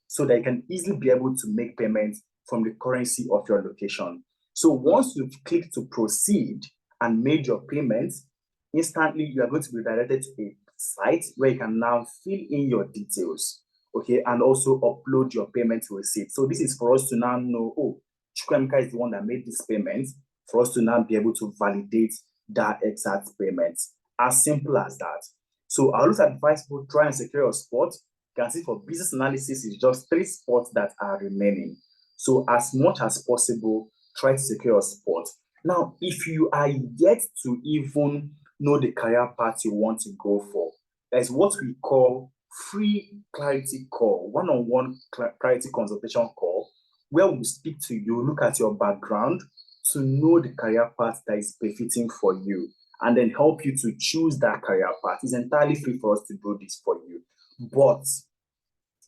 so that you can easily be able to make payments from the currency of your location. So once you've clicked to proceed and made your payments, instantly you are going to be directed to a site where you can now fill in your details, okay, and also upload your payment receipt. So this is for us to now know, oh, Chukwemeka is the one that made this payment, for us to now be able to validate that exact payment. As simple as that. So I always advise people try and secure your spot. You can see for business analysis, it's just 3 spots that are remaining. So as much as possible, try to secure your spot. Now, if you are yet to even know the career path you want to go for, there's what we call free clarity call, one-on-one clarity consultation call, where we speak to you, look at your background to know the career path that is befitting for you, and then help you to choose that career path. It's entirely free for us to do this for you. But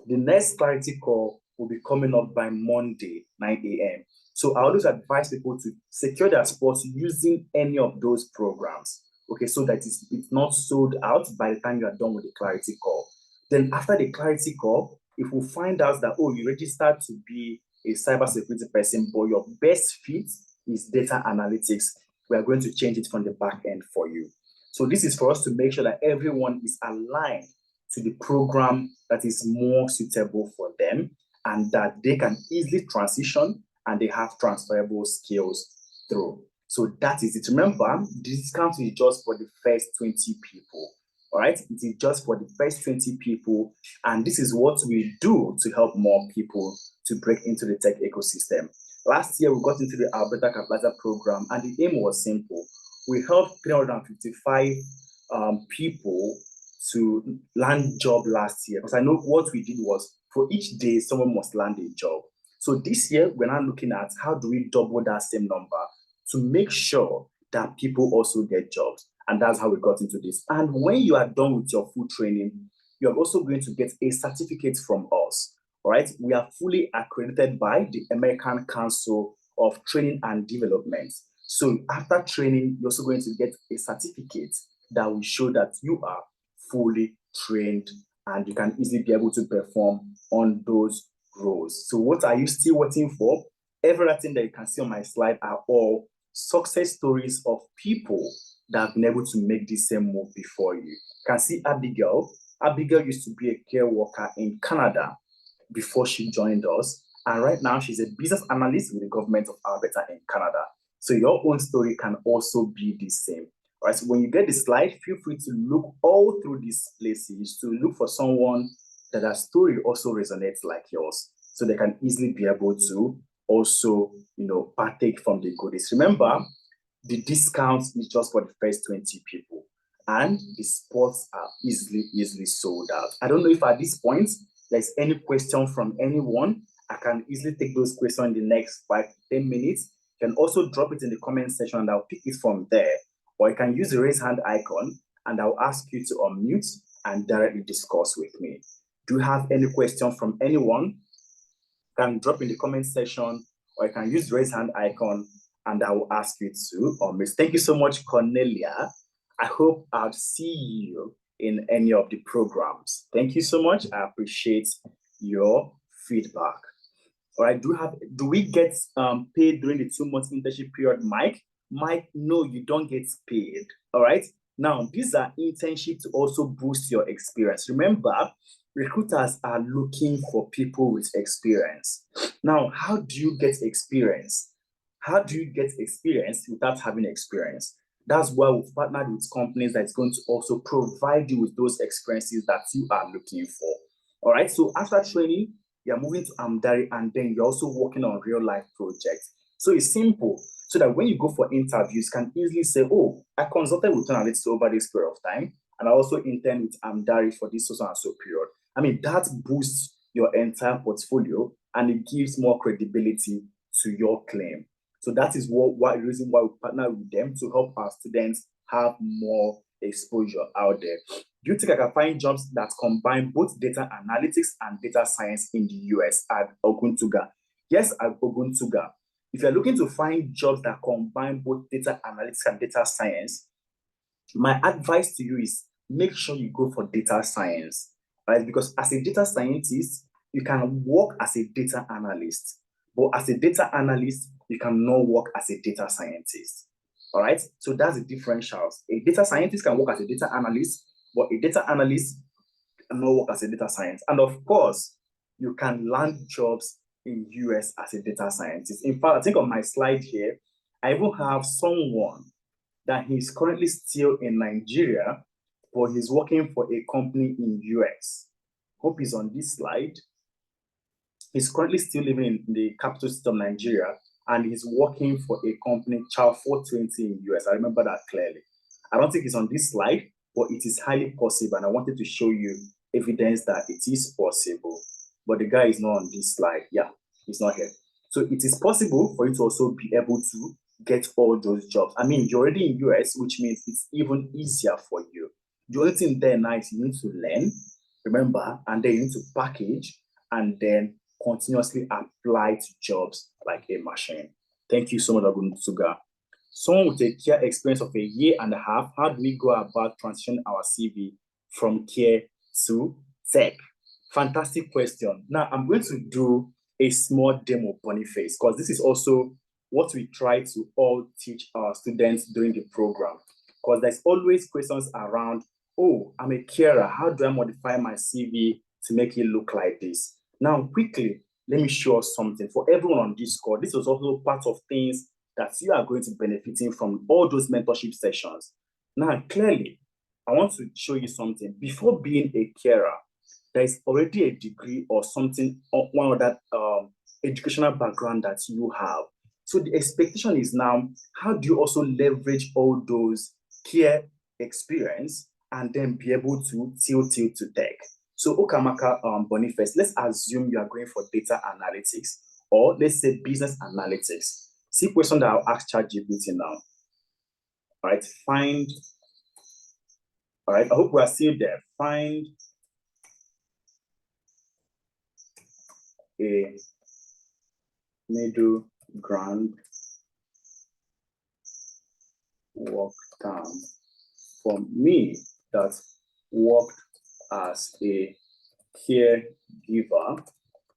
the next clarity call will be coming up by Monday, 9 a.m. So I always advise people to secure their spots using any of those programs, okay, so that it's not sold out by the time you are done with the clarity call. Then after the clarity call, if we find out that, oh, you registered to be a cybersecurity person, but your best fit is data analytics, we are going to change it from the back end for you. So this is for us to make sure that everyone is aligned to the program that is more suitable for them and that they can easily transition and they have transferable skills through. So that is it. Remember, the discount is just for the first 20 people. All right, it is just for the first 20 people. And this is what we do to help more people to break into the tech ecosystem. Last year, we got into the Alberta Capitalizer program, and the aim was simple. We helped 355 people to land job last year, because I know what we did was for each day someone must land a job. So this year we're now looking at how do we double that same number to make sure that people also get jobs, and that's how we got into this. And when you are done with your full training, you're also going to get a certificate from us. All right, we are fully accredited by the American Council of Training and Development. So after training, you're also going to get a certificate that will show that you are fully trained and you can easily be able to perform on those roles. So what are you still waiting for? Everything that you can see on my slide are all success stories of people that have been able to make the same move before you. You can see Abigail. Abigail used to be a care worker in Canada before she joined us. And right now she's a business analyst with the government of Alberta in Canada. So your own story can also be the same. All right, so when you get the slide, feel free to look all through these places to look for someone that their story also resonates like yours, so they can easily be able to also, partake from the goodies. Remember, the discount is just for the first 20 people, and the spots are easily sold out. I don't know if at this point there's any question from anyone. I can easily take those questions in the next 5 to 10 minutes. You can also drop it in the comment section and I'll pick it from there. Or you can use the raise hand icon and I'll ask you to unmute and directly discuss with me. Do you have any question from anyone? You can drop in the comment section, or you can use the raise hand icon and I will ask you to unmute. Thank you so much, Cornelia. I hope I'll see you in any of the programs. Thank you so much. I appreciate your feedback. All right, do we get paid during the 2 months internship period, Mike? Mike, no, you don't get paid. All right. Now, these are internships to also boost your experience. Remember, recruiters are looking for people with experience. Now, how do you get experience? How do you get experience without having experience? That's why we've partnered with companies that's going to also provide you with those experiences that you are looking for. All right. So after training, you're moving to Amdari, and then you're also working on real life projects. So it's simple, so that when you go for interviews, you can easily say, oh, I consulted with analysts over this period of time, and I also intern with Amdari for this so and so period. I mean, that boosts your entire portfolio and it gives more credibility to your claim. So that is the reason why we partner with them, to help our students have more exposure out there. Do you think I can find jobs that combine both data analytics and data science in the US at Oguntuga? Yes, at Oguntuga. If you're looking to find jobs that combine both data analytics and data science, my advice to you is make sure you go for data science, right? Because as a data scientist, you can work as a data analyst. But as a data analyst, you cannot work as a data scientist. All right, so that's the differentials. A data scientist can work as a data analyst, but a data analyst cannot work as a data scientist. And of course, you can land jobs in US as a data scientist. In fact, I think on my slide here, I even have someone that he's currently still in Nigeria, but he's working for a company in US. Hope he's on this slide. He's currently still living in the capital city of Nigeria, and he's working for a company, Chow 420 in US. I remember that clearly. I don't think it's on this slide, but it is highly possible, and I wanted to show you evidence that it is possible. But the guy is not on this slide. Yeah, he's not here. So it is possible for you to also be able to get all those jobs. I mean, you're already in US, which means it's even easier for you. The only thing there now is you need to learn, remember, and then you need to package, and then continuously apply to jobs like a machine. Thank you so much, Aguntuga. Someone with a care experience of a year and a half, how do we go about transitioning our CV from care to tech? Fantastic question. Now, I'm going to do a small demo, Boniface, because this is also what we try to all teach our students during the program. Because there's always questions around, oh, I'm a carer. How do I modify my CV to make it look like this? Now, quickly, let me show us something. For everyone on this call, this was also part of things that you are going to benefiting from all those mentorship sessions. Now, clearly, I want to show you something. Before being a carer, there is already a degree or something, or one of that educational background that you have. So the expectation is now, how do you also leverage all those care experience and then be able to tilt to tech? So Okamaka Boniface, let's assume you are going for data analytics, or let's say business analytics. See question that I'll ask ChatGPT now. All right, find, all right, I hope we are still there. Find a middle ground work term for me that worked as a caregiver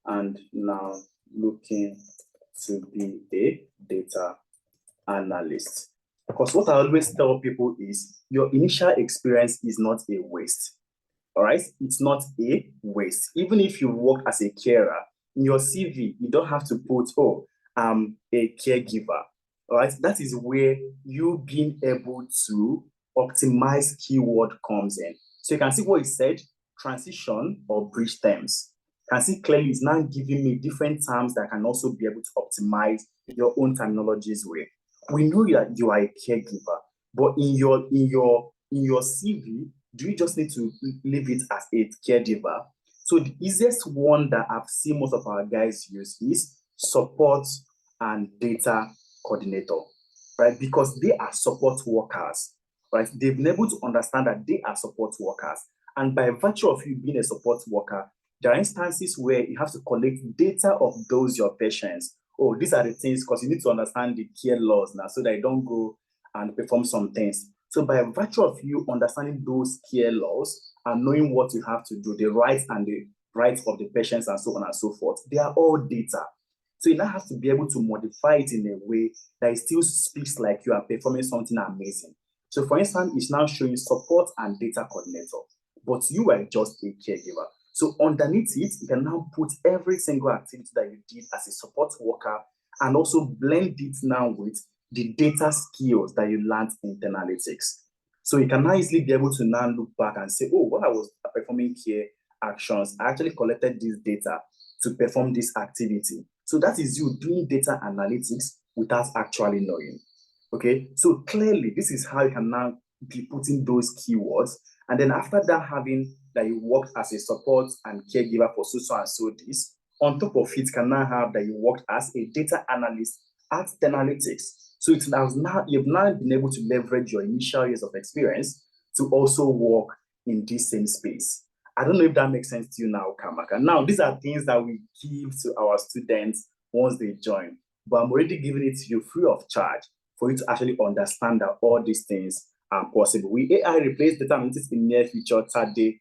and now looking to be a data analyst. Because what I always tell people is your initial experience is not a waste. All right, it's not a waste. Even if you work as a carer, in your CV, you don't have to put, oh, I'm a caregiver. All right, that is where you being able to optimize keyword comes in. So you can see what it said, transition or bridge terms. You can see clearly it's now giving me different terms that can also be able to optimize your own terminologies with. We know that you are a caregiver, but in your CV, do you just need to leave it as a caregiver? So the easiest one that I've seen most of our guys use is support and data coordinator, right? Because they are support workers, right? They've been able to understand that they are support workers. And by virtue of you being a support worker, there are instances where you have to collect data of those your patients. Oh, these are the things, because you need to understand the care laws now so that you don't go and perform some things. So by virtue of you understanding those care laws and knowing what you have to do, the rights and the rights of the patients and so on and so forth, they are all data. So you now have to be able to modify it in a way that it still speaks like you are performing something amazing. So for instance, it's now showing support and data coordinator, but you are just a caregiver. So underneath it, you can now put every single activity that you did as a support worker and also blend it now with the data skills that you learned in analytics. So you can now easily be able to now look back and say, oh, when I was performing care actions, I actually collected this data to perform this activity. So that is you doing data analytics without actually knowing. Okay, so clearly this is how you can now be putting those keywords. And then after that, having that you worked as a support and caregiver for so and so this, on top of it, can now have that you worked as a data analyst at analytics. So it's now you've now been able to leverage your initial years of experience to also work in this same space. I don't know if that makes sense to you now, Kamaka. Now, these are things that we give to our students once they join, but I'm already giving it to you free of charge for you to actually understand that all these things are possible. Will AI replace data analytics in the near future? Today,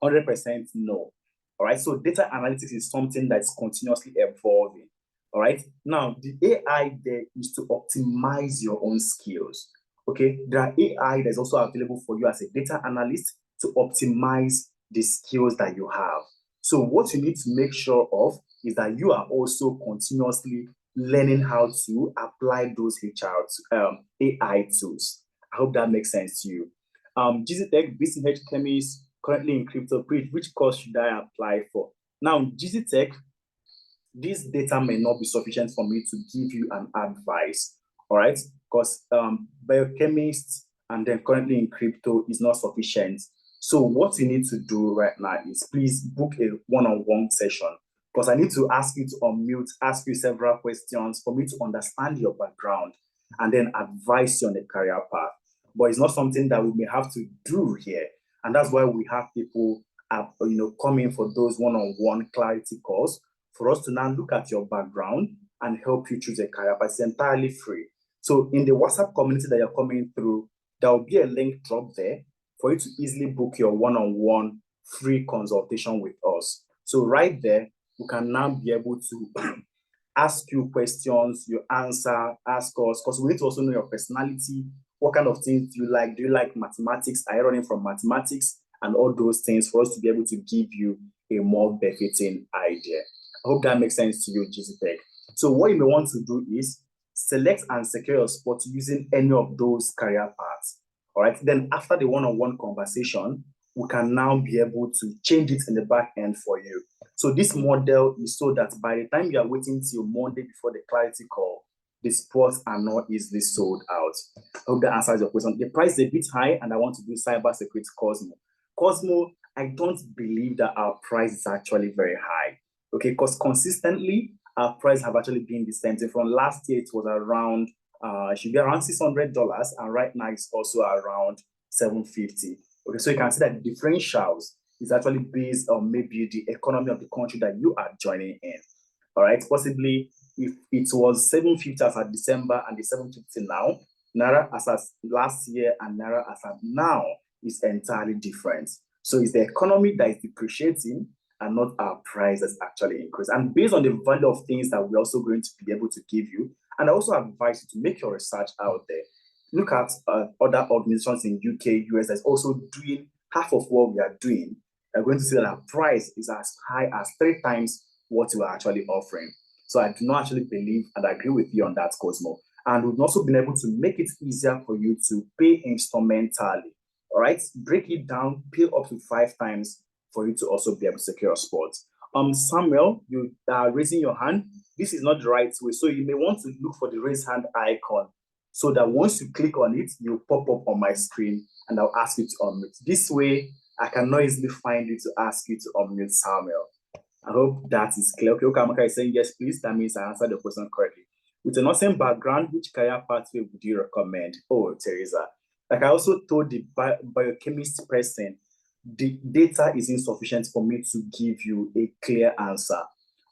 100% no. All right, so data analytics is something that's continuously evolving. All right. Now, the AI there is to optimize your own skills. Okay. There are AI that's also available for you as a data analyst to optimize the skills that you have. So, what you need to make sure of is that you are also continuously learning how to apply those AI tools. I hope that makes sense to you. GZTech, BCH Chemist, currently in crypto, which course should I apply for? Now, GZTech, this data may not be sufficient for me to give you an advice, all right? Because biochemist and then currently in crypto is not sufficient. So what you need to do right now is please book a one-on-one session, because I need to ask you to unmute, ask you several questions for me to understand your background and then advise you on the career path. But it's not something that we may have to do here. And that's why we have people come in for those one-on-one clarity calls for us to now look at your background and help you choose a career path. It's entirely free. So in the WhatsApp community that you're coming through, there will be a link drop there for you to easily book your one-on-one free consultation with us. So right there, you can now be able to ask you questions, you answer, ask us, because we need to also know your personality. What kind of things do you like? Do you like mathematics? Are you running from mathematics? And all those things for us to be able to give you a more befitting idea. I hope that makes sense to you, GZTech. So what you may want to do is select and secure your spot using any of those career paths. All right. Then after the one-on-one conversation, we can now be able to change it in the back end for you. So this model is so that by the time you are waiting till Monday before the clarity call, the spots are not easily sold out. I hope that answers your question. The price is a bit high, and I want to do cybersecurity Cosmo. Cosmo, I don't believe that our price is actually very high. Okay, because consistently our price have actually been the same. From last year, it was around it should be around $600, and right now it's also around $750. Okay, so you can see that the differentials is actually based on maybe the economy of the country that you are joining in. All right, possibly if it was $750 as at December and the $750 now, Naira as at last year and Naira as at now is entirely different. So it's the economy that is depreciating and not our price that's actually increased. And based on the value of things that we're also going to be able to give you, and I also advise you to make your research out there. Look at other organizations in UK, US that's also doing half of what we are doing. You're going to see that our price is as high as 3 times what we are actually offering. So I do not actually believe and agree with you on that, Cosmo. And we've also been able to make it easier for you to pay instrumentally. All right, break it down, pay up to 5 times for you to also be able to secure a spot. Samuel, you are raising your hand. This is not the right way. So you may want to look for the raise hand icon so that once you click on it, you pop up on my screen and I'll ask you to unmute. This way, I can not easily find you to ask you to unmute Samuel. I hope that is clear. Okay, Okamaka is saying yes, please. That means I answered the question correctly. With a nursing background, which career pathway would you recommend? Oh, Teresa. Like I also told the biochemist person, the data is insufficient for me to give you a clear answer.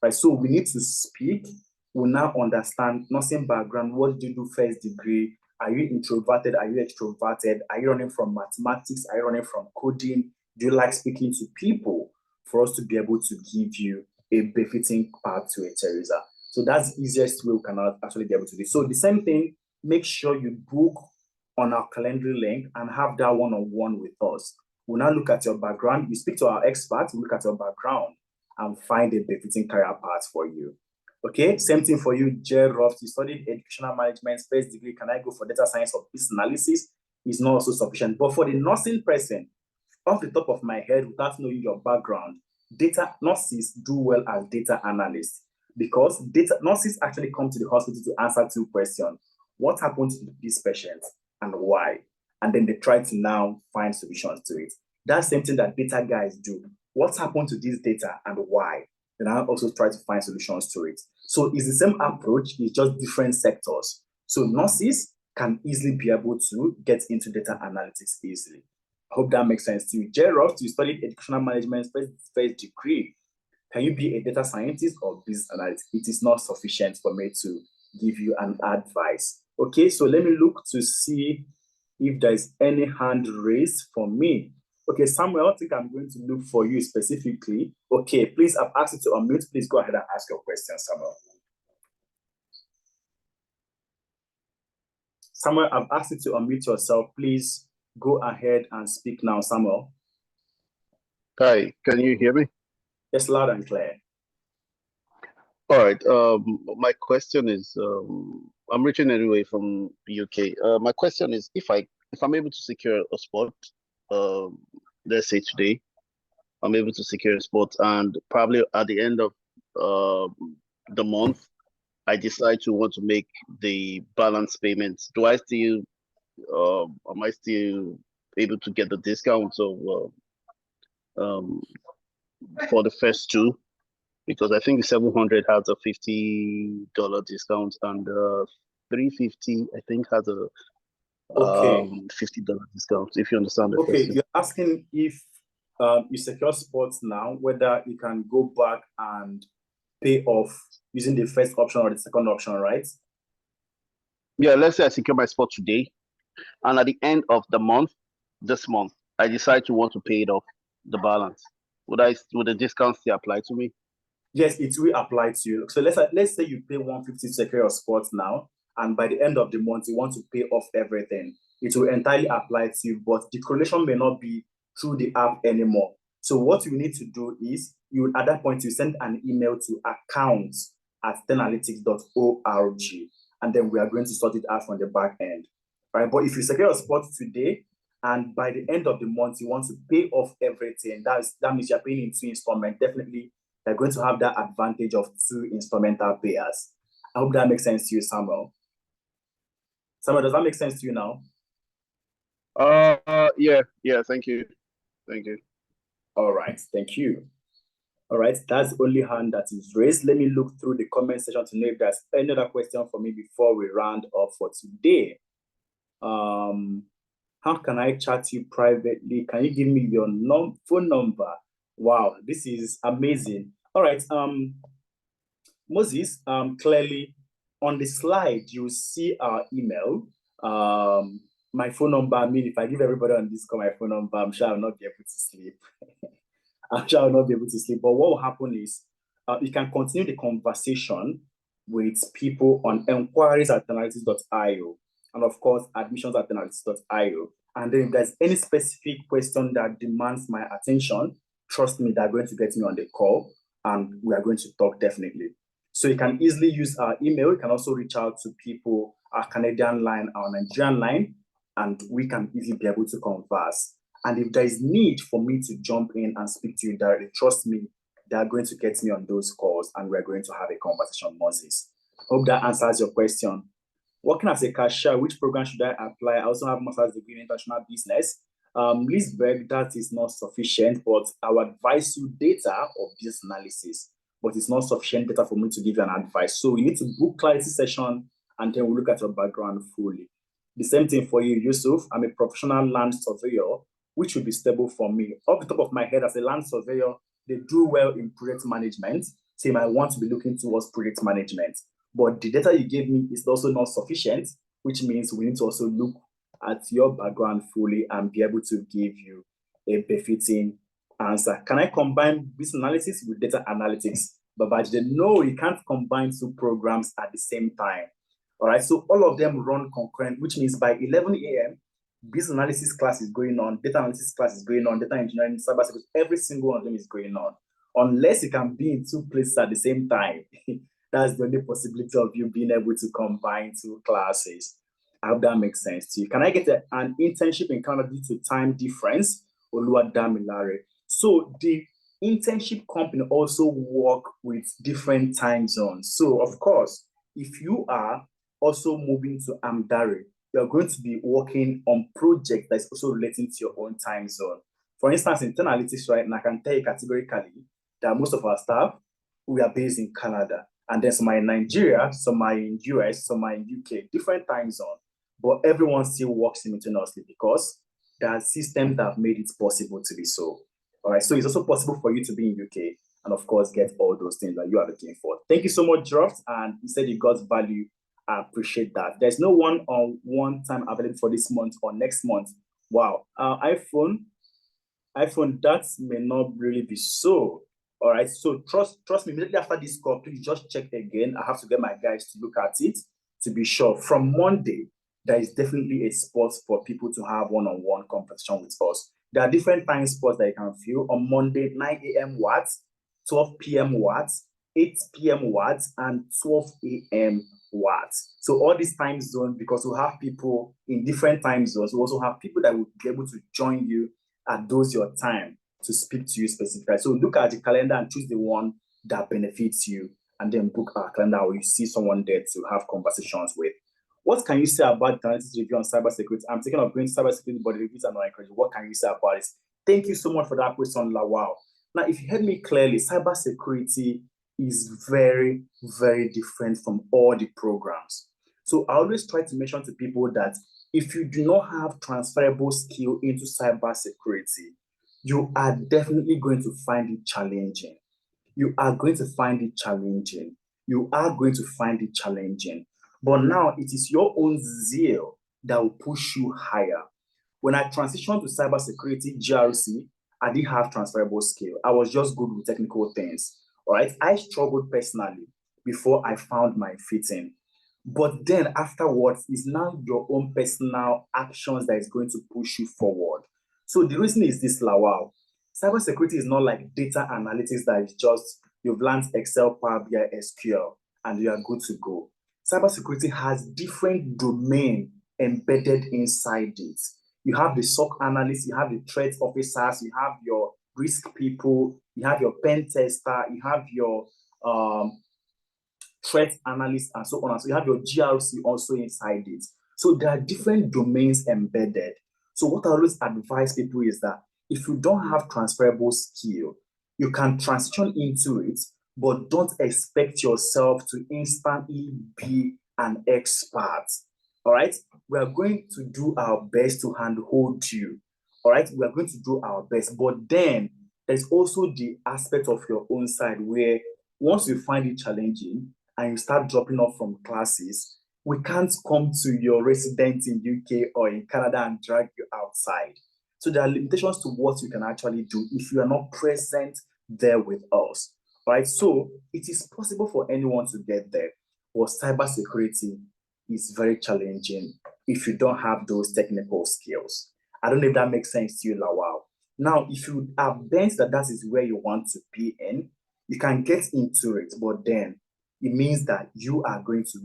Right? So we need to speak. We now understand nursing background. What did you do first degree? Are you introverted? Are you extroverted? Are you running from mathematics? Are you running from coding? Do you like speaking to people? For us to be able to give you a befitting path to it, Teresa. So that's the easiest way we can actually be able to do. So the same thing, make sure you book on our calendar link and have that one-on-one with us. We'll now look at your background. You speak to our experts, we look at your background and find a befitting career path for you. Okay, same thing for you, Jay Roth. You studied educational management, first degree. Can I go for data science or business analysis? Is not also sufficient. But for the nursing person, off the top of my head, without knowing your background, data nurses do well as data analysts because nurses actually come to the hospital to answer 2 questions. What happened to this patient and why? And then they try to now find solutions to it. That's the same thing that data guys do. What happened to this data and why? Then I also try to find solutions to it. So it's the same approach, it's just different sectors. So nurses can easily be able to get into data analytics easily. I hope that makes sense to you. Gerald, you studied educational management, first degree. Can you be a data scientist or business analyst? It is not sufficient for me to give you an advice. Okay, so let me look to see if there is any hand raised for me. Okay, Samuel, I think I'm going to look for you specifically. Okay, please, I've asked you to unmute. Please go ahead and ask your question, Samuel. Samuel, I've asked you to unmute yourself. Please go ahead and speak now, Samuel. Hi, can you hear me? Yes, loud and clear. All right. My question is, I'm reaching anyway from UK. My question is, if I'm able to secure a spot, um, let's say today, I'm able to secure a spot, and probably at the end of the month, I decide to want to make the balance payments. Am I still able to get the discounts of um, for the first two? Because I think the 700 has a $50 discount, and 350 I think has a Okay. $50 discount. If you understand the Okay, question. you're asking if you secure spots now, whether you can go back and pay off using the first option or the second option, right? Yeah, let's say I secure my spot today, and at the end of the month, this month, I decide to want to pay it off, the balance. Would the discount still apply to me? Yes, it will apply to you. So let's say you pay 150 to secure your spots now, and by the end of the month you want to pay off everything. It will entirely apply to you, but the correlation may not be through the app anymore. So what you need to do is at that point you send an email to accounts@tenanalytics.org, and then we are going to sort it out from the back end. Right? But if you secure your spot today and by the end of the month you want to pay off everything, that means you're paying in 2 installments. Definitely they're going to have that advantage of 2 instrumental payers. I hope that makes sense to you, Samuel. Samuel, does that make sense to you now? Yeah, thank you. All right, thank you. All right, that's the only hand that is raised. Let me look through the comment section to know if there's any other question for me before we round off for today. How can I chat you privately? Can you give me your phone number? Wow, this is amazing. All right, Moses, clearly on the slide, you see our email, my phone number. I mean, if I give everybody on this call my phone number, I'm sure I'll not be able to sleep. I'm sure I'll not be able to sleep. But what will happen is you can continue the conversation with people on enquiries@analytics.io and of course admissions@analytics.io. And then if there's any specific question that demands my attention, trust me, they're going to get me on the call and we are going to talk definitely. So you can easily use our email. You can also reach out to people, our Canadian line, our Nigerian line, and we can easily be able to converse. And if there is need for me to jump in and speak to you directly, trust me, they are going to get me on those calls and we're going to have a conversation, Moses. Hope that answers your question. Working as a cashier, which program should I apply? I also have a master's degree in international business. Lisberg, that is not sufficient, but I will advise you data or business analysis, but it's not sufficient data for me to give you an advice. So you need to book clarity session and then we'll look at your background fully. The same thing for you, Yusuf. I'm a professional land surveyor, which will be stable for me. Off the top of my head, as a land surveyor, they do well in project management. So you might want to be looking towards project management. But the data you gave me is also not sufficient, which means we need to also look at your background fully and be able to give you a befitting answer. Can I combine business analysis with data analytics? But no, you can't combine 2 programs at the same time. All right, so all of them run concurrent, which means by 11 a.m., business analysis class is going on, data analysis class is going on, data engineering, cybersecurity, every single one of them is going on. Unless you can be in 2 places at the same time, that's the only possibility of you being able to combine 2 classes. I hope that makes sense to you. Can I get an internship in Canada due to time difference? Oluwadamilare. So the internship company also work with different time zones. So of course, if you are also moving to Amdare, you're going to be working on projects that's also relating to your own time zone. For instance, in analytics right now, I can tell you categorically that most of our staff, we are based in Canada. And then some are in Nigeria, some are in US, some are in UK, different time zone. But everyone still works simultaneously because there are systems that have made it possible to be so. All right, so it's also possible for you to be in UK and of course get all those things that you are looking for. Thank you so much, Drops. And you said you got value. I appreciate that. There's no one time available for this month or next month. Wow. iPhone, that may not really be so. All right. So trust me, immediately after this call, please just check again. I have to get my guys to look at it to be sure. From Monday, there is definitely a spot for people to have one-on-one conversation with us. There are different time spots that you can feel. On Monday, 9 a.m. watts, 12 p.m. watts, 8 p.m. watts, and 12 a.m. watts. So all these time zones, because we have people in different time zones, we also have people that will be able to join you at those your time to speak to you specifically. So look at the calendar and choose the one that benefits you, and then book our calendar where you see someone there to have conversations with. What can you say about the analytics review on cybersecurity? I'm thinking of going to cybersecurity, but the reviews are not encouraging. What can you say about it? Thank you so much for that question, Lawal. Now, if you heard me clearly, cybersecurity is very, very different from all the programs. So I always try to mention to people that if you do not have transferable skill into cybersecurity, you are definitely going to find it challenging. You are going to find it challenging. You are going to find it challenging. But now it is your own zeal that will push you higher. When I transitioned to cybersecurity GRC, I didn't have transferable skill. I was just good with technical things. All right. I struggled personally before I found my fitting. But then afterwards, it's now your own personal actions that is going to push you forward. So the reason is this, Lawal. Cybersecurity is not like data analytics that is just you've learned Excel, Power BI, SQL, and you are good to go. Cybersecurity has different domain embedded inside it. You have the SOC analysts, you have the threat officers, you have your risk people, you have your pen tester, you have your threat analyst, and so on. And so you have your GRC also inside it. So there are different domains embedded. So what I always advise people is that if you don't have transferable skill, you can transition into it, but don't expect yourself to instantly be an expert. All right. We are going to do our best to handhold you. All right. We are going to do our best. But then there's also the aspect of your own side where once you find it challenging and you start dropping off from classes, we can't come to your residence in UK or in Canada and drag you outside. So there are limitations to what you can actually do if you are not present there with us. Right? So it is possible for anyone to get there, but cybersecurity is very challenging if you don't have those technical skills. I don't know if that makes sense to you, Lawal. Now, if you are bent that that is where you want to be in, you can get into it, but then it means that you are going to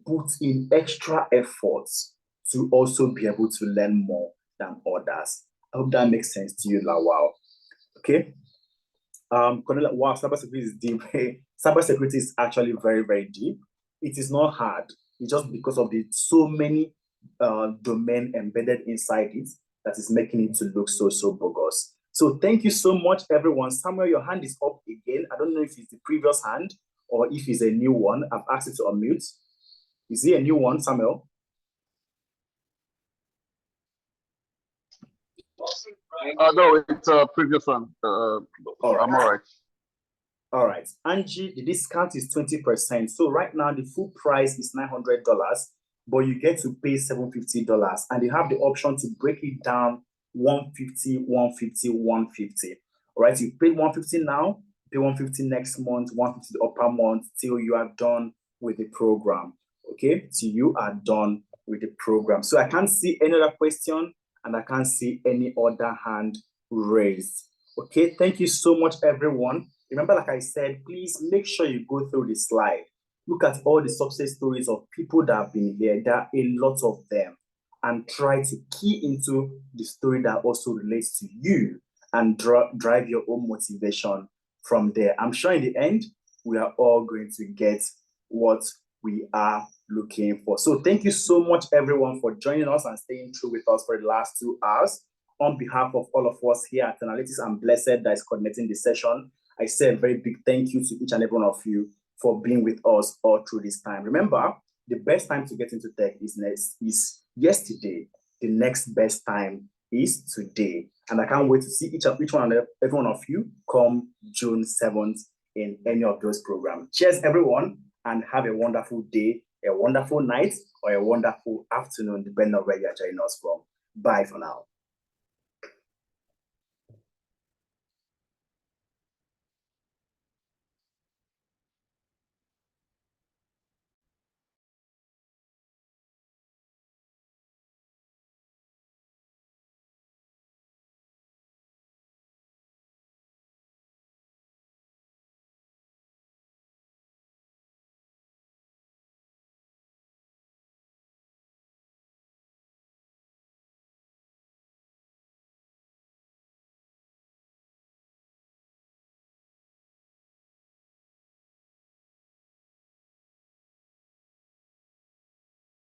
put in extra efforts to also be able to learn more than others. I hope that makes sense to you, Lawal. Okay. Wow, cybersecurity is deep. Cybersecurity is actually very, very deep. It is not hard. It's just because of the so many domain embedded inside it that is making it to look so bogus. So thank you so much, everyone. Samuel, your hand is up again. I don't know if it's the previous hand or if it's a new one. I've asked you to unmute. Is it a new one, Samuel? No, it's a previous one. All right. I'm all right. All right. Angie, the discount is 20%. So right now, the full price is $900, but you get to pay $750. And you have the option to break it down 150, 150, 150. All right. You pay 150 now, pay 150 next month, 150 the upper month till you are done with the program. Okay. Till you are done with the program. So I can't see any other question and I can't see any other hand raised. Okay. Thank you so much, everyone. Remember, like I said, please make sure you go through the slide. Look at all the success stories of people that have been here. There are a lot of them. And try to key into the story that also relates to you and drive your own motivation from there. I'm sure in the end, we are all going to get what we are looking for. So thank you so much, everyone, for joining us and staying true with us for the last 2 hours. On behalf of all of us here at Analytics and Blessed that is coordinating the session, I say a very big thank you to each and every one of you for being with us all through this time. Remember, the best time to get into tech is yesterday. The next best time is today. And I can't wait to see every one of you come June 7th in any of those programs. Cheers, everyone, and have a wonderful day, a wonderful night, or a wonderful afternoon, depending on where you're joining us from. Bye for now.